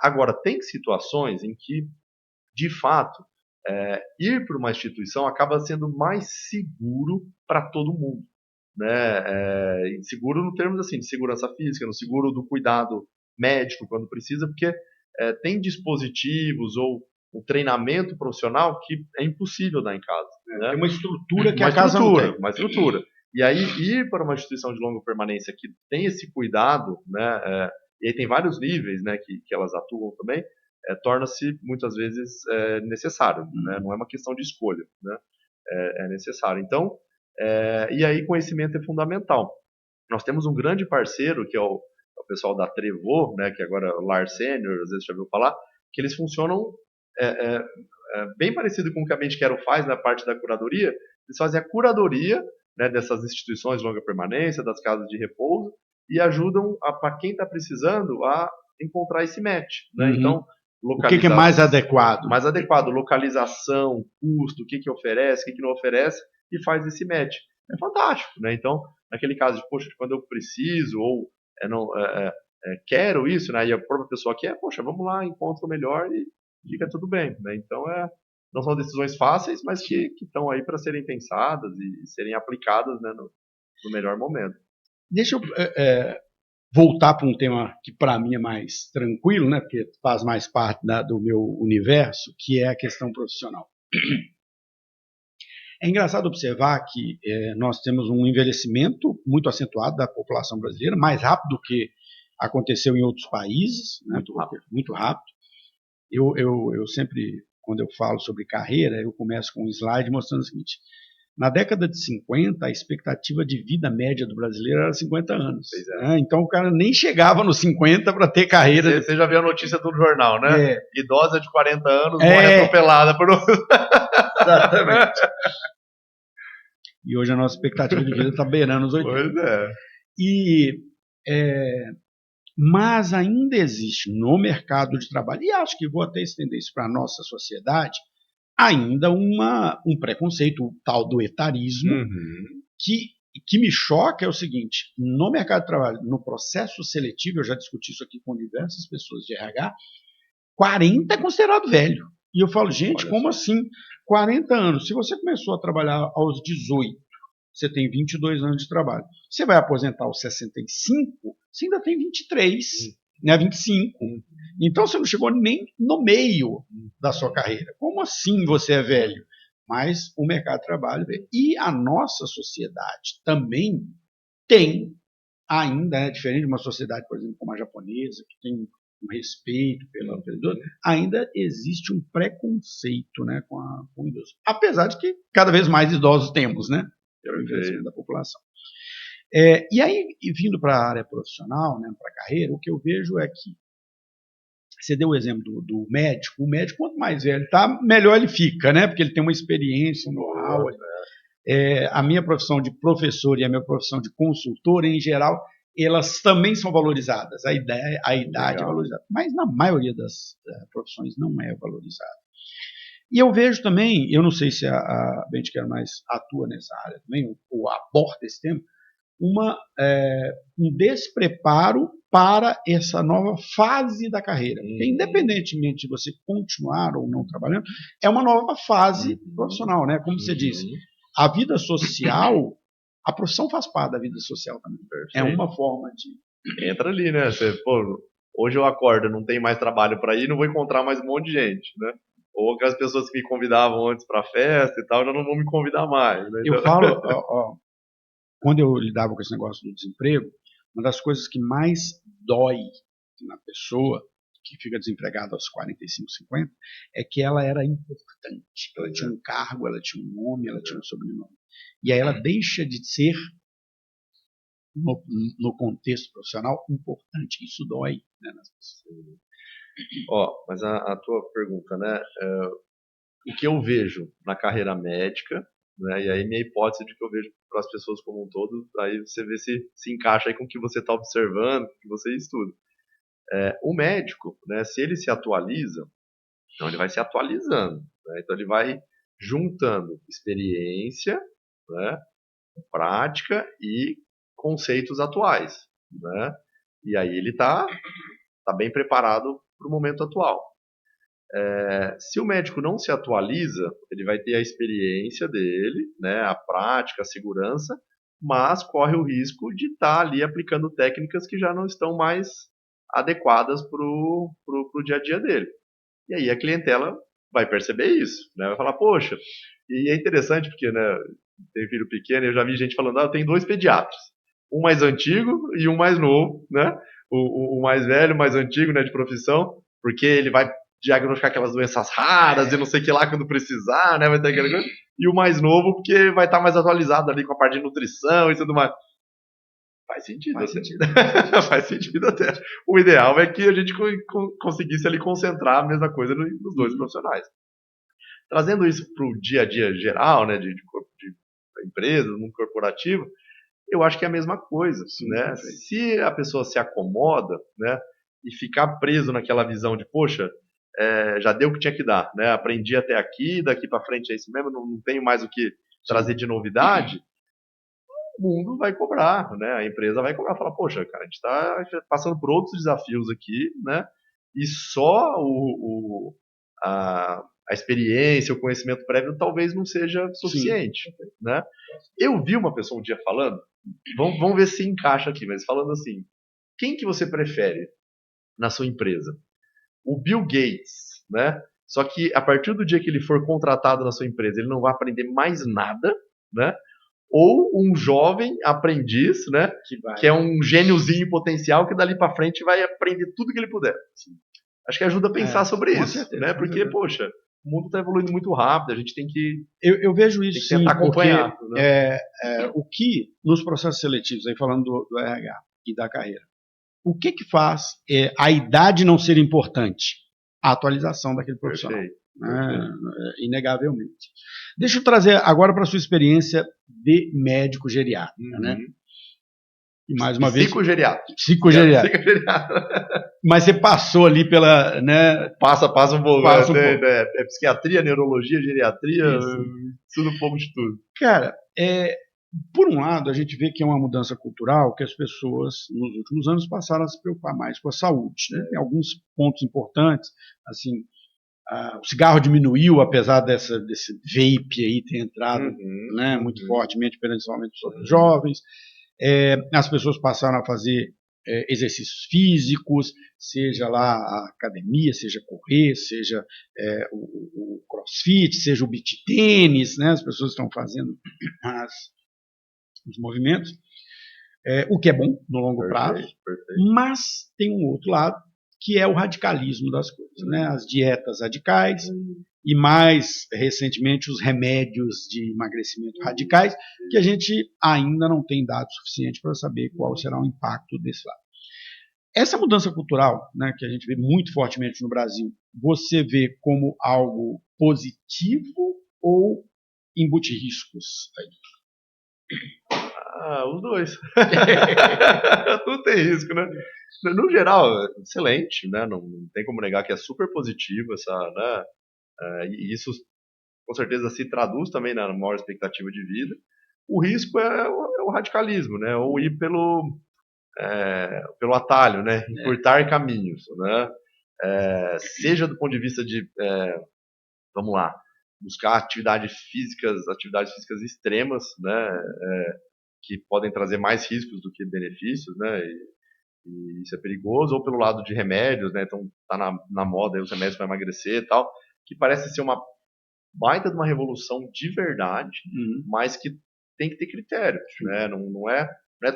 Agora, tem situações em que, de fato, ir para uma instituição acaba sendo mais seguro para todo mundo. Né? Seguro no termos assim, de segurança física, no seguro do cuidado médico quando precisa, porque tem dispositivos ou um treinamento profissional que é impossível dar em casa. Né? Tem uma estrutura que a casa não tem. Uma estrutura. E aí, ir para uma instituição de longa permanência que tem esse cuidado, né, e aí tem vários níveis, né, que elas atuam também, torna-se muitas vezes necessário. Né? Não é uma questão de escolha, né? É necessário. Então, e aí conhecimento é fundamental. Nós temos um grande parceiro, que é o pessoal da Trevô, né, que agora é o Lar Sênior, às vezes já ouviu falar, que eles funcionam bem parecido com o que a Mente Quero faz na parte da curadoria. Eles fazem a curadoria, né, dessas instituições de longa permanência, das casas de repouso, e ajudam para quem está precisando a encontrar esse match. Né? Uhum. Então, o que é mais adequado? Mais adequado, localização, custo, o que oferece, o que não oferece, e faz esse match. É fantástico, né? Então, naquele caso de, poxa, quando eu preciso, ou quero isso, né? E a própria pessoa quer, poxa, vamos lá, encontro melhor e fica tudo bem, né? Então, não são decisões fáceis, mas que estão aí para serem pensadas e serem aplicadas, né, no melhor momento. Deixa eu voltar para um tema que para mim é mais tranquilo, né? Porque faz mais parte do meu universo, que é a questão profissional. É engraçado observar que nós temos um envelhecimento muito acentuado da população brasileira, mais rápido do que aconteceu em outros países, né? Muito rápido. Eu sempre, quando eu falo sobre carreira, eu começo com um slide mostrando o seguinte: na década de 50, a expectativa de vida média do brasileiro era 50 anos. Né? Então o cara nem chegava nos 50 para ter carreira. Você já viu a notícia do jornal, né? Idosa de 40 anos morre atropelada por Exatamente. E hoje a nossa expectativa de vida está beirando os 80. Pois é. Mas ainda existe no mercado de trabalho, e acho que vou até estender isso para a nossa sociedade, ainda um preconceito, o tal do etarismo, que me choca é o seguinte: no mercado de trabalho, no processo seletivo, eu já discuti isso aqui com diversas pessoas de RH, 40 é considerado velho. E eu falo, gente, como assim? 40 anos. Se você começou a trabalhar aos 18, você tem 22 anos de trabalho. Você vai aposentar aos 65, você ainda tem 23, né, 25. Então você não chegou nem no meio da sua carreira. Como assim você é velho? Mas o mercado de trabalho e a nossa sociedade também tem ainda, diferente de uma sociedade, por exemplo, como a japonesa, que tem um respeito pelo idoso, ainda existe um preconceito, né, com o idoso. Apesar de que cada vez mais idosos temos, né, pelo envelhecimento da população. E aí, vindo para a área profissional, né, para a carreira, o que eu vejo é que você deu o exemplo do médico. O médico, quanto mais velho está, melhor ele fica, né? Porque ele tem uma experiência, um know-how. A minha profissão de professor e a minha profissão de consultor, em geral, elas também são valorizadas. A idade é valorizada. Mas na maioria das profissões não é valorizada. E eu vejo também, eu não sei se a Mente Quero mais atua nessa área também, ou aborda esse tema, um despreparo para essa nova fase da carreira. Porque, independentemente de você continuar ou não trabalhando, é uma nova fase profissional, né? Como você disse, a vida social, a profissão faz parte da vida social também. Perfeito. É uma forma de... Entra ali, né? Hoje eu acordo, não tenho mais trabalho para ir, não vou encontrar mais um monte de gente, né? Ou aquelas pessoas que me convidavam antes para festa e tal, já não vão me convidar mais. Né? Eu falo... Quando eu lidava com esse negócio do desemprego, uma das coisas que mais dói na pessoa que fica desempregada aos 45, 50, é que ela era importante. Ela tinha um cargo, ela tinha um nome, ela tinha um sobrenome. E aí ela deixa de ser, no contexto profissional, importante. Isso dói, né, nas pessoas. Mas a tua pergunta, né? O que eu vejo na carreira médica né? E aí minha hipótese de que eu vejo para as pessoas como um todo, aí você vê se encaixa aí com o que você está observando, com o que você estuda. O médico, né, se ele se atualiza, então ele vai se atualizando, né? Então ele vai juntando experiência, né, prática e conceitos atuais, né? E aí ele tá bem preparado para o momento atual. Se o médico não se atualiza, ele vai ter a experiência dele, né, a prática, a segurança, mas corre o risco de estar ali aplicando técnicas que já não estão mais adequadas pro dia a dia dele. E aí a clientela vai perceber isso, né? Vai falar, poxa, e é interessante porque, né, tem filho pequeno, eu já vi gente falando, eu tenho 2 pediatras, um mais antigo e um mais novo, né? O mais velho, mais antigo, né, de profissão, porque ele vai diagnosticar aquelas doenças raras e não sei o que lá quando precisar, né? Vai ter aquela coisa. E o mais novo, porque vai estar mais atualizado ali com a parte de nutrição e tudo mais. Faz sentido, faz sentido. Faz sentido até. O ideal é que a gente conseguisse ali concentrar a mesma coisa nos 2 profissionais. Trazendo isso para o dia a dia geral, né, de empresa, do mundo corporativo, eu acho que é a mesma coisa, sim, né? Se a pessoa se acomoda, né, e ficar preso naquela visão de, poxa, já deu o que tinha que dar, né? Aprendi até aqui, daqui para frente é isso mesmo, não tenho mais o que trazer de novidade. O mundo vai cobrar, né? A empresa vai cobrar, falar, poxa, cara, a gente está passando por outros desafios aqui, né? E só a experiência, o conhecimento prévio talvez não seja suficiente, né? Eu vi uma pessoa um dia falando, vamos ver se encaixa aqui, mas falando assim, quem que você prefere na sua empresa? O Bill Gates, né? Só que a partir do dia que ele for contratado na sua empresa, ele não vai aprender mais nada, né? Ou um jovem aprendiz, né? Que é um gêniozinho potencial que dali para frente vai aprender tudo que ele puder. Acho que ajuda a pensar sobre isso, certeza, né? Porque, poxa, o mundo está evoluindo muito rápido, a gente tem que eu vejo isso tem que tentar acompanhar, porque né? O que nos processos seletivos, aí falando do RH e da carreira, o que faz a idade não ser importante? A atualização daquele profissional. Perfeito. Inegavelmente. Deixa eu trazer agora para a sua experiência de médico geriatra, né? E mais uma vez. Psicogeriatra. Mas você passou ali pela. Né, passa um pouco. É psiquiatria, neurologia, geriatria, tudo um pouco de tudo. Cara, por um lado, a gente vê que é uma mudança cultural, que as pessoas, nos últimos anos, passaram a se preocupar mais com a saúde. Né? Tem alguns pontos importantes, assim, o cigarro diminuiu, apesar desse vape aí ter entrado né, muito fortemente, principalmente sobre os jovens. As pessoas passaram a fazer exercícios físicos, seja lá a academia, seja correr, seja o crossfit, seja o beach tênis, né? As pessoas estão fazendo os movimentos, o que é bom no longo prazo, mas tem um outro lado, que é o radicalismo das coisas, né? As dietas radicais e mais recentemente os remédios de emagrecimento radicais, que a gente ainda não tem dados suficientes para saber qual será o impacto desse lado. Essa mudança cultural, né, que a gente vê muito fortemente no Brasil, você vê como algo positivo ou embute riscos aí? Os dois. Tudo tem risco, né? No geral, excelente, né? Não tem como negar que é super positivo né? E isso com certeza se traduz também na maior expectativa de vida. O risco é o radicalismo, né? Ou ir pelo atalho, né? Encurtar caminhos, né? Seja do ponto de vista de, vamos lá, buscar atividades físicas extremas, né? Que podem trazer mais riscos do que benefícios, né? E isso é perigoso, ou pelo lado de remédios, né? Então tá na moda aí os remédios para emagrecer e tal, que parece ser uma baita de uma revolução de verdade, mas que tem que ter critério, né? Não é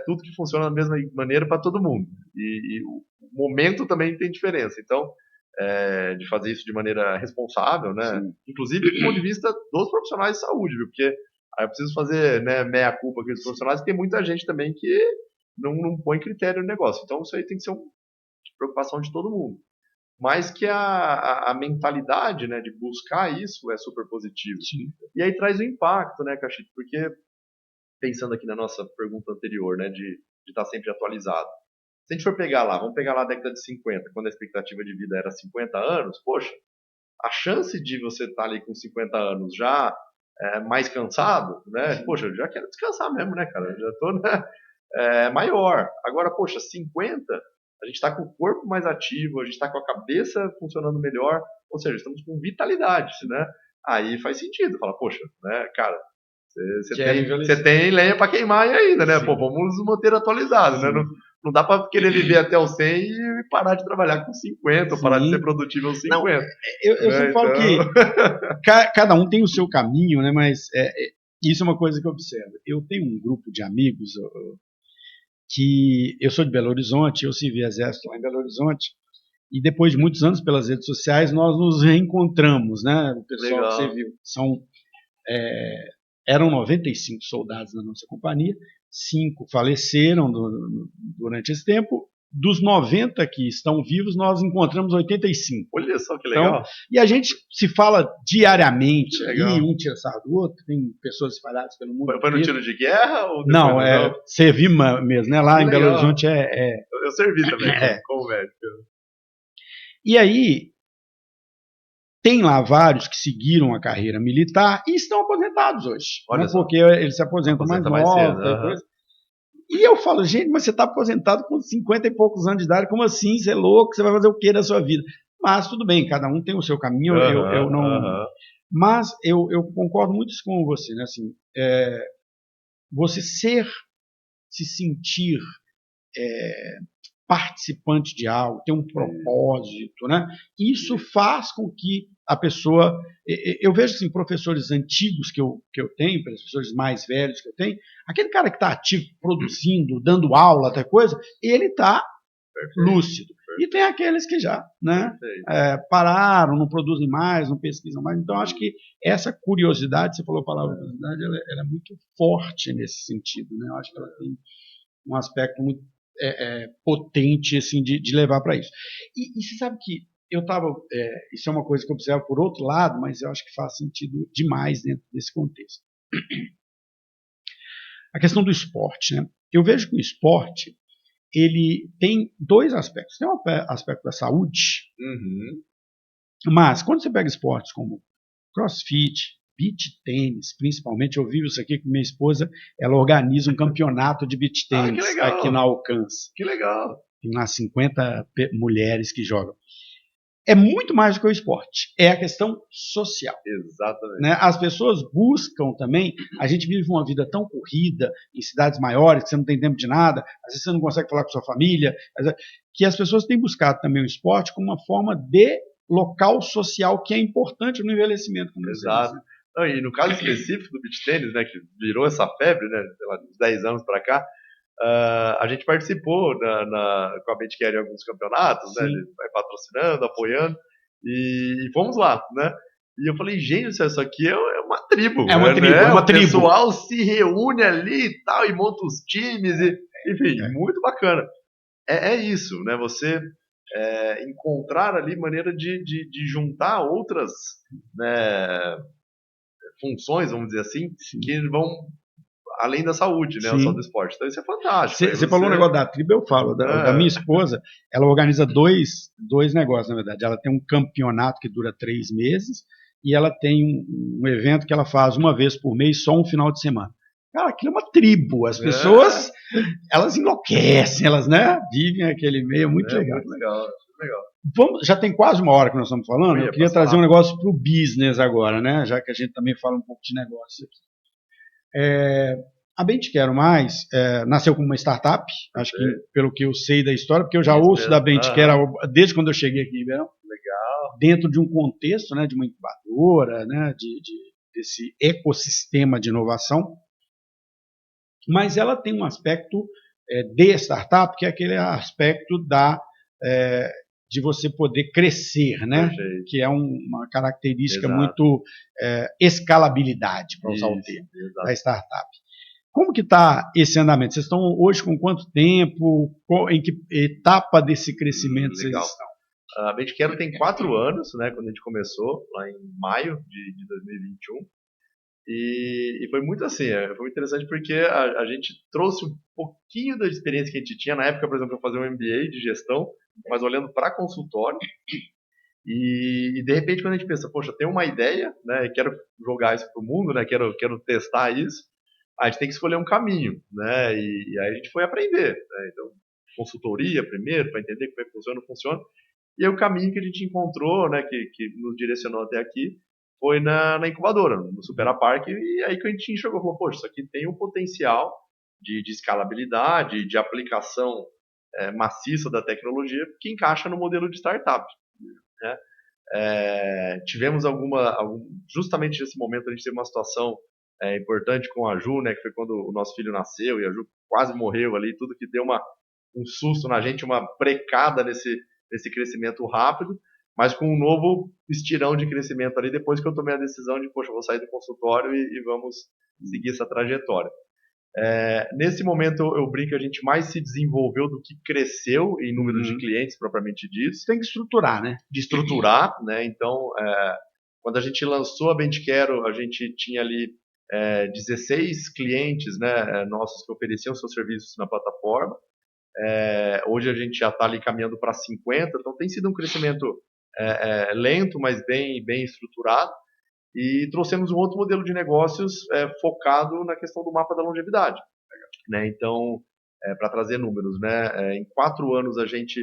tudo que funciona da mesma maneira para todo mundo. E o momento também tem diferença. Então, de fazer isso de maneira responsável, né? Sim. Inclusive do ponto de vista dos profissionais de saúde, viu? Porque aí eu preciso fazer, né, meia-culpa aqui dos profissionais, e tem muita gente também que não põe critério no negócio. Então, isso aí tem que ser uma preocupação de todo mundo. mas que a mentalidade, né, de buscar isso é super positiva. Sim. E aí traz o impacto, né, Cachito? Porque, pensando aqui na nossa pergunta anterior, né, de estar sempre atualizado. Se a gente for pegar lá, vamos pegar lá a década de 50, quando a expectativa de vida era 50 anos, poxa, a chance de você estar ali com 50 anos já mais cansado, né? Poxa, eu já quero descansar mesmo, né, cara? Eu já tô, né, maior. Agora, poxa, 50, a gente está com o corpo mais ativo, a gente está com a cabeça funcionando melhor, ou seja, estamos com vitalidade, né? Aí faz sentido, fala, poxa, né, cara, você tem lenha para queimar ainda, né? Sim. Pô, vamos nos manter atualizados, né? Não dá para querer viver até os 100 e parar de trabalhar com 50, ou parar de ser produtivo aos 50. Não, eu sempre falo que cada um tem o seu caminho, né? Mas isso é uma coisa que eu observo. Eu tenho um grupo de amigos que eu sou de Belo Horizonte, eu servi exército lá em Belo Horizonte, e depois de muitos anos pelas redes sociais nós nos reencontramos, né? O pessoal que serviu eram 95 soldados na nossa companhia, 5 faleceram durante esse tempo. Dos 90 que estão vivos, nós encontramos 85. Olha só que legal. Então, e a gente se fala diariamente, e um tira sarro do outro, tem pessoas espalhadas pelo mundo. Foi no tiro de guerra? Ou não, servi mesmo, né? Lá em Belo Horizonte Eu servi também, como médico. E aí, tem lá vários que seguiram a carreira militar e estão aposentados hoje. Olha só. Porque eles se aposentam mais novos. E eu falo, gente, mas você está aposentado com 50 e poucos anos de idade, como assim? Você é louco? Você vai fazer o que da sua vida? Mas tudo bem, cada um tem o seu caminho, eu não... Mas eu concordo muito com você, né? Assim, você se sentir participante de algo, ter um propósito, né? Isso faz com que a pessoa... Eu vejo assim, professores antigos que eu tenho, professores mais velhos que eu tenho, aquele cara que está ativo, produzindo, dando aula, até coisa, ele está lúcido. E tem aqueles que já, né, pararam, não produzem mais, não pesquisam mais. Então, acho que essa curiosidade, você falou a palavra curiosidade, ela é muito forte nesse sentido, né? Eu acho que ela tem um aspecto muito potente assim, de levar para isso. E você sabe que eu estava... isso é uma coisa que eu observo por outro lado, mas eu acho que faz sentido demais dentro desse contexto. A questão do esporte, né? Eu vejo que o esporte ele tem dois aspectos. Tem um aspecto da saúde, mas quando você pega esportes como crossfit, beach tênis, principalmente, eu vivo isso aqui com minha esposa, ela organiza um campeonato de beach tênis aqui na Alcance. Que legal! Tem lá 50 mulheres que jogam. É muito mais do que o esporte, é a questão social. Exatamente. Né? As pessoas buscam também, a gente vive uma vida tão corrida, em cidades maiores, que você não tem tempo de nada, às vezes você não consegue falar com sua família, que as pessoas têm buscado também o esporte como uma forma de local social que é importante no envelhecimento. Exato. E no caso específico do beach tênis, né, que virou essa febre, né, sei lá, uns 10 anos para cá, a gente participou com a Betcare em alguns campeonatos, né, vai patrocinando, apoiando, e fomos lá, né? E eu falei, gente, isso aqui é uma tribo. É uma tribo, né? O pessoal se reúne ali e tal, e monta os times, enfim, muito bacana. É isso, né? Você encontrar ali maneira de juntar outras, né, funções, vamos dizer assim, que vão além da saúde, né? Só do esporte. Então isso é fantástico. Você falou um negócio da tribo, eu falo. Da minha esposa, ela organiza dois negócios, na verdade. Ela tem um campeonato que dura 3 meses e ela tem um evento que ela faz uma vez por mês, só um final de semana. Cara, aquilo é uma tribo. As pessoas, elas enlouquecem, elas, né, vivem aquele meio. Muito legal. Muito legal. Já tem quase 1 hora que nós estamos falando. Eu queria trazer um negócio para o business agora, né? Já que a gente também fala um pouco de negócio aqui. A Bem Te Quero Mais nasceu como uma startup, acho que pelo que eu sei da história, porque eu já ouço da Bem Te Quero desde quando eu cheguei aqui em Ribeirão. Legal. Dentro de um contexto, né, de uma incubadora, né, desse ecossistema de inovação. Mas ela tem um aspecto de startup, que é aquele aspecto de você poder crescer, né? Que é uma característica muito escalabilidade, para usar o termo, da startup. Como que está esse andamento? Vocês estão hoje com quanto tempo? Em que etapa desse crescimento vocês estão? A Bendiquero tem 4 anos, né, quando a gente começou, lá em maio de 2021. E foi muito assim, foi muito interessante porque a gente trouxe um pouquinho da experiência que a gente tinha. Na época, por exemplo, eu fazia um MBA de gestão, mas olhando para consultório. E de repente, quando a gente pensa, poxa, tem uma ideia, né, e quero jogar isso para o mundo, né, quero testar isso, a gente tem que escolher um caminho, né, e aí a gente foi aprender, né, então, consultoria primeiro, para entender como é que funciona, não funciona, e aí o caminho que a gente encontrou, né, que nos direcionou até aqui, foi na incubadora, no Superapark, e aí que a gente enxergou, falou, poxa, isso aqui tem um potencial de escalabilidade, de aplicação maciça da tecnologia, que encaixa no modelo de startup, né. Tivemos justamente nesse momento a gente teve uma situação importante com a Ju, né, que foi quando o nosso filho nasceu e a Ju quase morreu ali, tudo que deu um susto na gente, uma brecada nesse crescimento rápido, mas com um novo estirão de crescimento ali depois que eu tomei a decisão de, poxa, vou sair do consultório e vamos seguir essa trajetória. Nesse momento eu brinco que a gente mais se desenvolveu do que cresceu em número de clientes propriamente dito. Tem que estruturar, né? De estruturar, né? Então, quando a gente lançou a Bendiquero, a gente tinha ali 16 clientes, né, nossos que ofereciam seus serviços na plataforma. Hoje a gente já está ali caminhando para 50, então tem sido um crescimento lento, mas bem estruturado. E trouxemos um outro modelo de negócios focado na questão do mapa da longevidade, né? Então, para trazer números, né? Em 4 anos a gente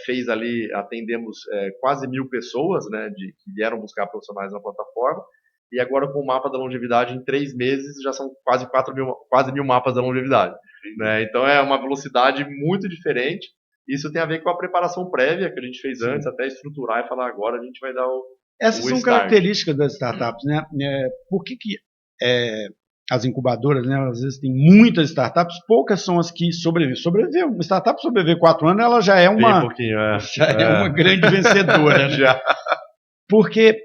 fez ali, atendemos quase 1.000 pessoas, né? Que vieram buscar profissionais na plataforma. E agora com o mapa da longevidade, em 3 meses já são quase 1.000 mapas da longevidade, né? Então é uma velocidade muito diferente. Isso tem a ver com a preparação prévia que a gente fez antes, até estruturar e falar agora a gente vai dar Essas são start. características das startups, né? Por que as incubadoras, né, às vezes tem muitas startups, poucas são as que sobrevivem. Uma startup sobreviver 4 anos, ela já é uma, é uma grande vencedora. Né? Porque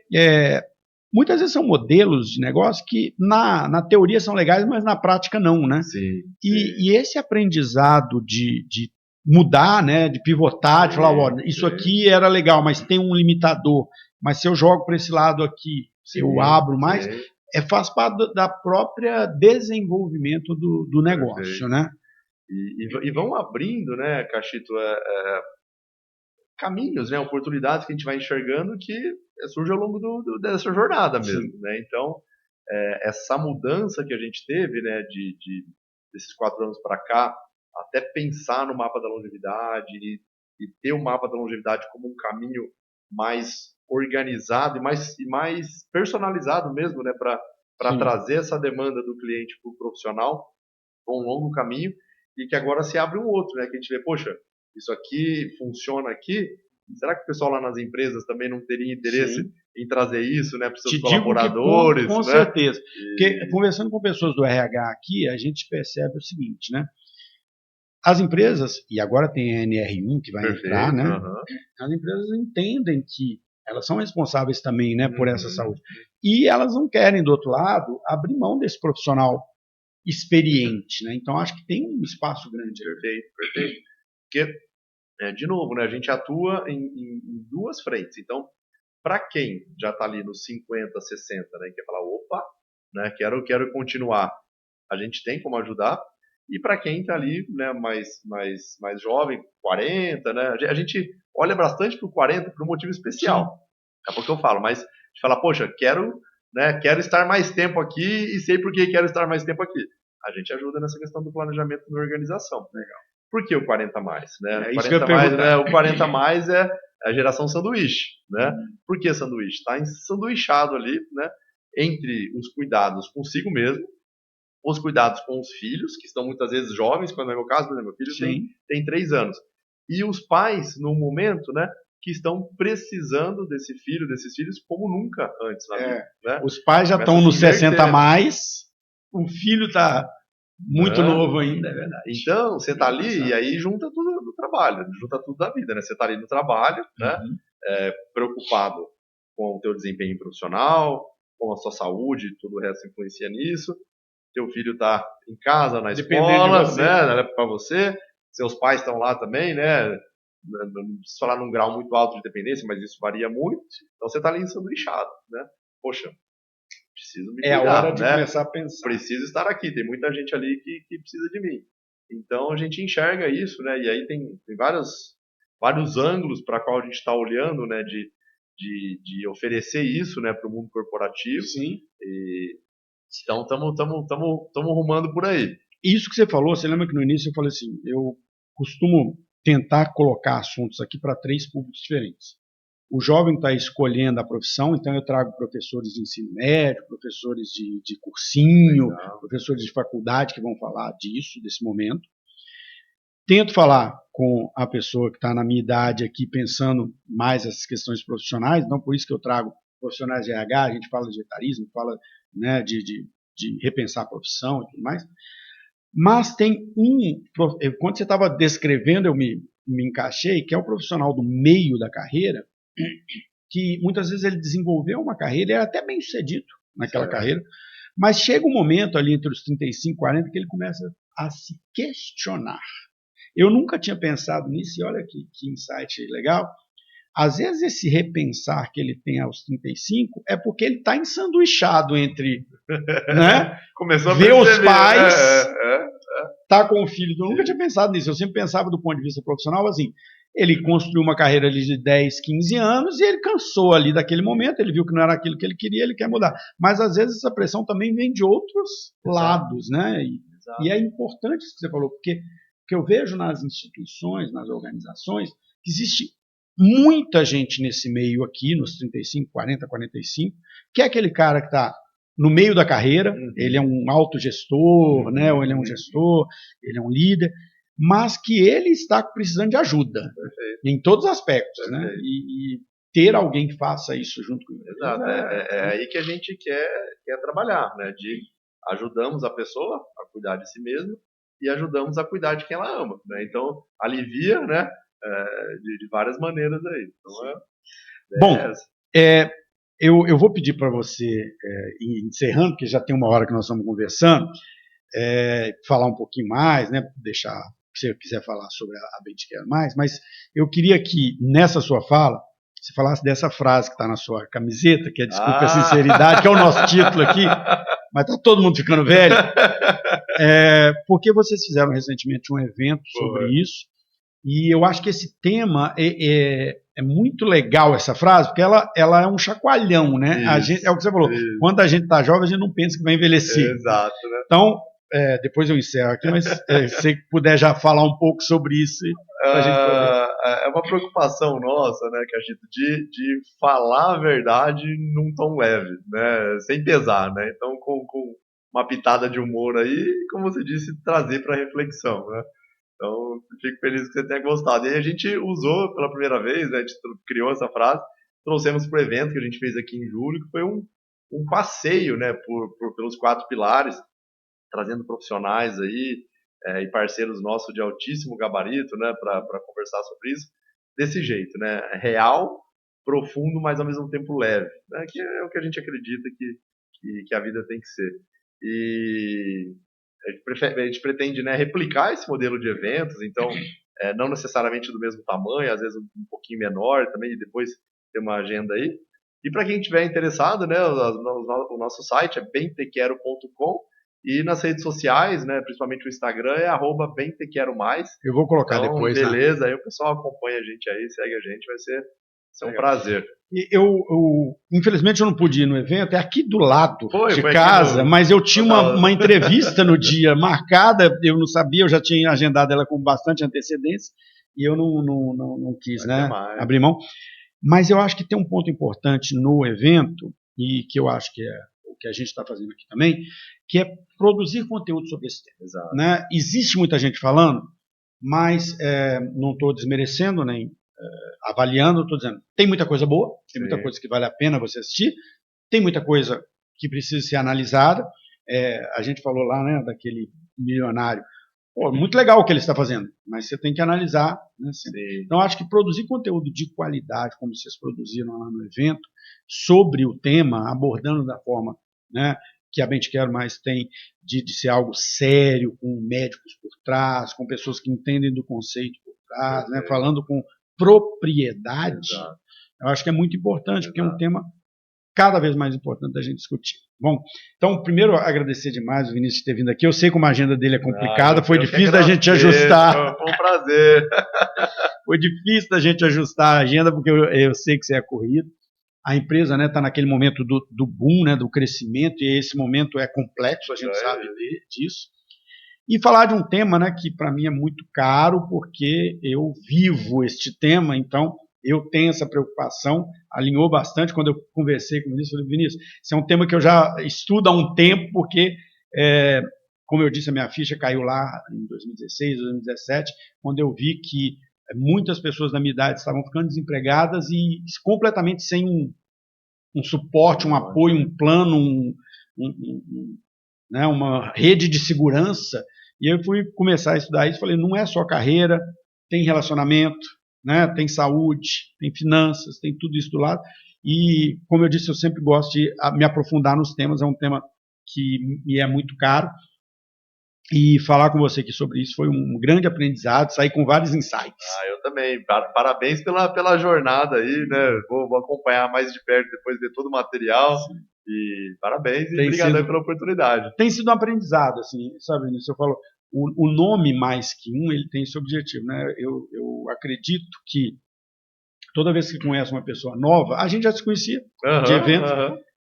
muitas vezes são modelos de negócio que na teoria são legais, mas na prática não, né? Sim, e esse aprendizado de mudar, né, de pivotar, de falar, isso aqui era legal, mas tem um limitador, mas se eu jogo para esse lado aqui, eu abro mais, faz parte da própria desenvolvimento do negócio, né? E vão abrindo, né, Cachito, caminhos, né, oportunidades que a gente vai enxergando que surge ao longo dessa jornada mesmo, né? Então, essa mudança que a gente teve, né, desses 4 anos para cá, até pensar no mapa da longevidade e ter o mapa da longevidade como um caminho mais organizado e mais personalizado mesmo, né, para trazer essa demanda do cliente para o profissional, um longo caminho, e que agora se abre um outro, né, que a gente vê, poxa, isso aqui funciona aqui, será que o pessoal lá nas empresas também não teria interesse em trazer isso, né, para os seus colaboradores? Com certeza. Porque, conversando com pessoas do RH aqui, a gente percebe o seguinte, né? As empresas, e agora tem a NR1 que vai entrar, né? As empresas entendem que elas são responsáveis também, né, por essa saúde. E elas não querem, do outro lado, abrir mão desse profissional experiente, né? Então, acho que tem um espaço grande. Perfeito. Porque, de novo, né, a gente atua em 2 frentes. Então, para quem já está ali nos 50, 60, né, quer falar, opa, né, quero continuar, a gente tem como ajudar. E para quem está ali, né, mais jovem, 40, né, a gente olha bastante para o 40 por um motivo especial. É porque eu falo, mas a gente fala, poxa, quero estar mais tempo aqui e sei por que quero estar mais tempo aqui. A gente ajuda nessa questão do planejamento da organização. Legal. Por que o 40 mais? Né? O 40 mais é a geração sanduíche. Né? Por que sanduíche? Está ensanduichado ali, né, entre os cuidados consigo mesmo, os cuidados com os filhos, que estão muitas vezes jovens, quando é meu caso, por exemplo, meu filho tem 3 anos. E os pais, no momento, né, que estão precisando desses filhos, como nunca antes na vida. Né? Os pais já estão nos 60 a mais, o filho está muito novo ainda, é verdade. Então, você está ali e aí junta tudo do trabalho, junta tudo da vida, né? Você está ali no trabalho, né? Preocupado com o teu desempenho profissional, com a sua saúde, tudo o resto influencia nisso. Teu filho está em casa, na escola, né? Para você. Seus pais estão lá também, né? não preciso falar num grau muito alto de dependência, mas isso varia muito. Então você está ali ensanduichado, né? Poxa, preciso me cuidar, É a hora de né? começar a pensar. Preciso estar aqui, tem muita gente ali que precisa de mim. Então a gente enxerga isso, né? E aí tem vários ângulos para qual a gente está olhando, né? De oferecer isso, né? Para o mundo corporativo. Sim. Então estamos rumando por aí. Isso que você falou, você lembra que no início eu falei assim, eu costumo tentar colocar assuntos aqui para 3 públicos diferentes. O jovem está escolhendo a profissão, então eu trago professores de ensino médio, professores de cursinho, Legal. professores de faculdade que vão falar disso, desse momento. Tento falar com a pessoa que está na minha idade aqui, pensando mais essas questões profissionais, então por isso que eu trago profissionais de RH, a gente fala de etarismo, fala, né, de repensar a profissão e tudo mais. Mas tem quando você estava descrevendo, eu me encaixei, que é o profissional do meio da carreira, que muitas vezes ele desenvolveu uma carreira, ele é até bem sucedido naquela carreira, mas chega um momento ali entre os 35 e 40 que ele começa a se questionar. Eu nunca tinha pensado nisso, e olha que insight legal. Às vezes esse repensar que ele tem aos 35 é porque ele está ensanduichado entre, né, Começou a ver os pais, tá com o filho. Eu nunca tinha pensado nisso. Eu sempre pensava do ponto de vista profissional assim, ele construiu uma carreira ali de 10, 15 anos e ele cansou ali daquele momento, ele viu que não era aquilo que ele queria, ele quer mudar. Mas às vezes essa pressão também vem de outros lados, né? E é importante isso que você falou, porque eu vejo nas instituições, nas organizações, que existe muita gente nesse meio aqui, nos 35, 40, 45, que é aquele cara que está no meio da carreira, ele é um autogestor, né? Ou ele é um gestor, ele é um líder, mas que ele está precisando de ajuda. Perfeito. Em todos os aspectos, Perfeito. né? E ter alguém que faça isso junto com ele. Exato. É aí que a gente quer trabalhar, né? Ajudamos a pessoa a cuidar de si mesma e ajudamos a cuidar de quem ela ama, né? Então alivia, né? De várias maneiras aí. Então, bom, eu vou pedir para você, encerrando, porque já tem uma hora que nós estamos conversando, falar um pouquinho mais, né? Deixar, se você quiser falar sobre a Bem Te Quero Mais, mas eu queria que nessa sua fala você falasse dessa frase que está na sua camiseta, que é Desculpe a Sinceridade, que é o nosso título aqui, mas está todo mundo ficando velho, porque vocês fizeram recentemente um evento sobre isso, e eu acho que esse tema é muito legal, essa frase, porque ela é um chacoalhão, né? A gente, é o que você falou, quando a gente está jovem, a gente não pensa que vai envelhecer. Exato, né? Então, depois eu encerro aqui, mas se você puder já falar um pouco sobre isso, pra gente poder. É uma preocupação nossa, né, de falar a verdade num tom leve, né, sem pesar, né? Então, com uma pitada de humor aí, como você disse, trazer para reflexão, né? Então, fico feliz que você tenha gostado. E aí a gente usou pela primeira vez, né, a gente criou essa frase, trouxemos para o evento que a gente fez aqui em julho, que foi um passeio, né, pelos 4 pilares, trazendo profissionais aí e parceiros nossos de altíssimo gabarito, né, para conversar sobre isso, desse jeito, né, real, profundo, mas ao mesmo tempo leve, né, que é o que a gente acredita que a vida tem que ser. E a gente pretende, né, replicar esse modelo de eventos, então não necessariamente do mesmo tamanho, às vezes um pouquinho menor também, e depois ter uma agenda aí. E para quem estiver interessado, né, o nosso site é bentequero.com, e nas redes sociais, né, principalmente o Instagram, é @bentequeromais. Eu vou colocar então, depois. Beleza, aí o pessoal acompanha a gente aí, segue a gente, vai ser um prazer. Infelizmente eu não pude ir no evento, é aqui do lado de foi casa, mas eu tinha uma entrevista no dia marcada, eu não sabia, eu já tinha agendado ela com bastante antecedência, e eu não quis, né, abrir mão. Mas eu acho que tem um ponto importante no evento, e que eu acho que é o que a gente está fazendo aqui também, que é produzir conteúdo sobre esse tema. Exato. Né? Existe muita gente falando, mas não estou desmerecendo nem avaliando, estou dizendo, tem muita coisa boa, tem muita coisa que vale a pena você assistir, tem muita coisa que precisa ser analisada. A gente falou lá, né, daquele milionário. Pô, muito legal o que ele está fazendo, mas você tem que analisar. Né, então, acho que produzir conteúdo de qualidade, como vocês produziram lá no evento, sobre o tema, abordando da forma, né, que a Bem Te Quero Mais tem de ser algo sério, com médicos por trás, com pessoas que entendem do conceito por trás, né, falando com propriedade, Exato. eu acho que é muito importante, porque é um tema cada vez mais importante da gente discutir. Bom, então, primeiro, agradecer demais o Vinícius ter vindo aqui. Eu sei como a agenda dele é complicada, foi difícil da gente ajustar. Foi um prazer. Foi difícil da gente ajustar a agenda, porque eu sei que você é corrido. A empresa está naquele momento do boom, né, do crescimento, e esse momento é complexo, a gente sabe disso. E falar de um tema, né, que para mim é muito caro, porque eu vivo este tema, então eu tenho essa preocupação, alinhou bastante quando eu conversei com o Vinícius. Falei, Vinícius, esse é um tema que eu já estudo há um tempo, porque, como eu disse, a minha ficha caiu lá em 2016, 2017, quando eu vi que muitas pessoas da minha idade estavam ficando desempregadas e completamente sem um suporte, um apoio, um plano, né, uma rede de segurança. E eu fui começar a estudar isso, falei, não é só carreira, tem relacionamento, né, tem saúde, tem finanças, tem tudo isso do lado. E, como eu disse, eu sempre gosto de me aprofundar nos temas, é um tema que me é muito caro. E falar com você aqui sobre isso foi um grande aprendizado, sair com vários insights. Eu também. Parabéns pela jornada aí, né? Vou acompanhar mais de perto depois de todo o material. Sim. E parabéns e obrigado pela oportunidade. Tem sido um aprendizado, assim, sabe, Vinícius? Eu falo, o nome Mais Que Um, ele tem esse objetivo, né? Eu acredito que toda vez que conhece uma pessoa nova, a gente já se conhecia de evento,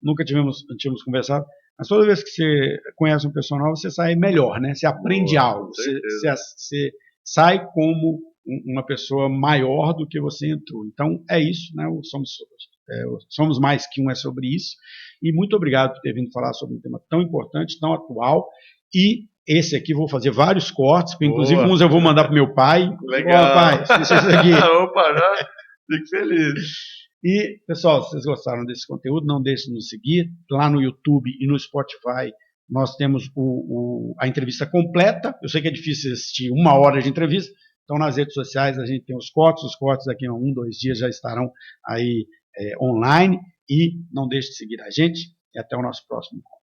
nunca tínhamos conversado, mas toda vez que você conhece uma pessoa nova, você sai melhor, né? Você aprende algo, você sai como uma pessoa maior do que você entrou. Então, é isso, né? Somos Mais Que Um é sobre isso. E muito obrigado por ter vindo falar sobre um tema tão importante, tão atual. E esse aqui vou fazer vários cortes, inclusive uns eu vou mandar para o meu pai. Legal. Ó, pai, assiste isso aqui. Opa, já fico feliz. E, pessoal, se vocês gostaram desse conteúdo, não deixem de nos seguir. Lá no YouTube e no Spotify nós temos a entrevista completa. Eu sei que é difícil assistir 1 hora de entrevista. Então, nas redes sociais a gente tem os cortes daqui a 1, 2 dias já estarão aí online. E não deixe de seguir a gente. E até o nosso próximo encontro.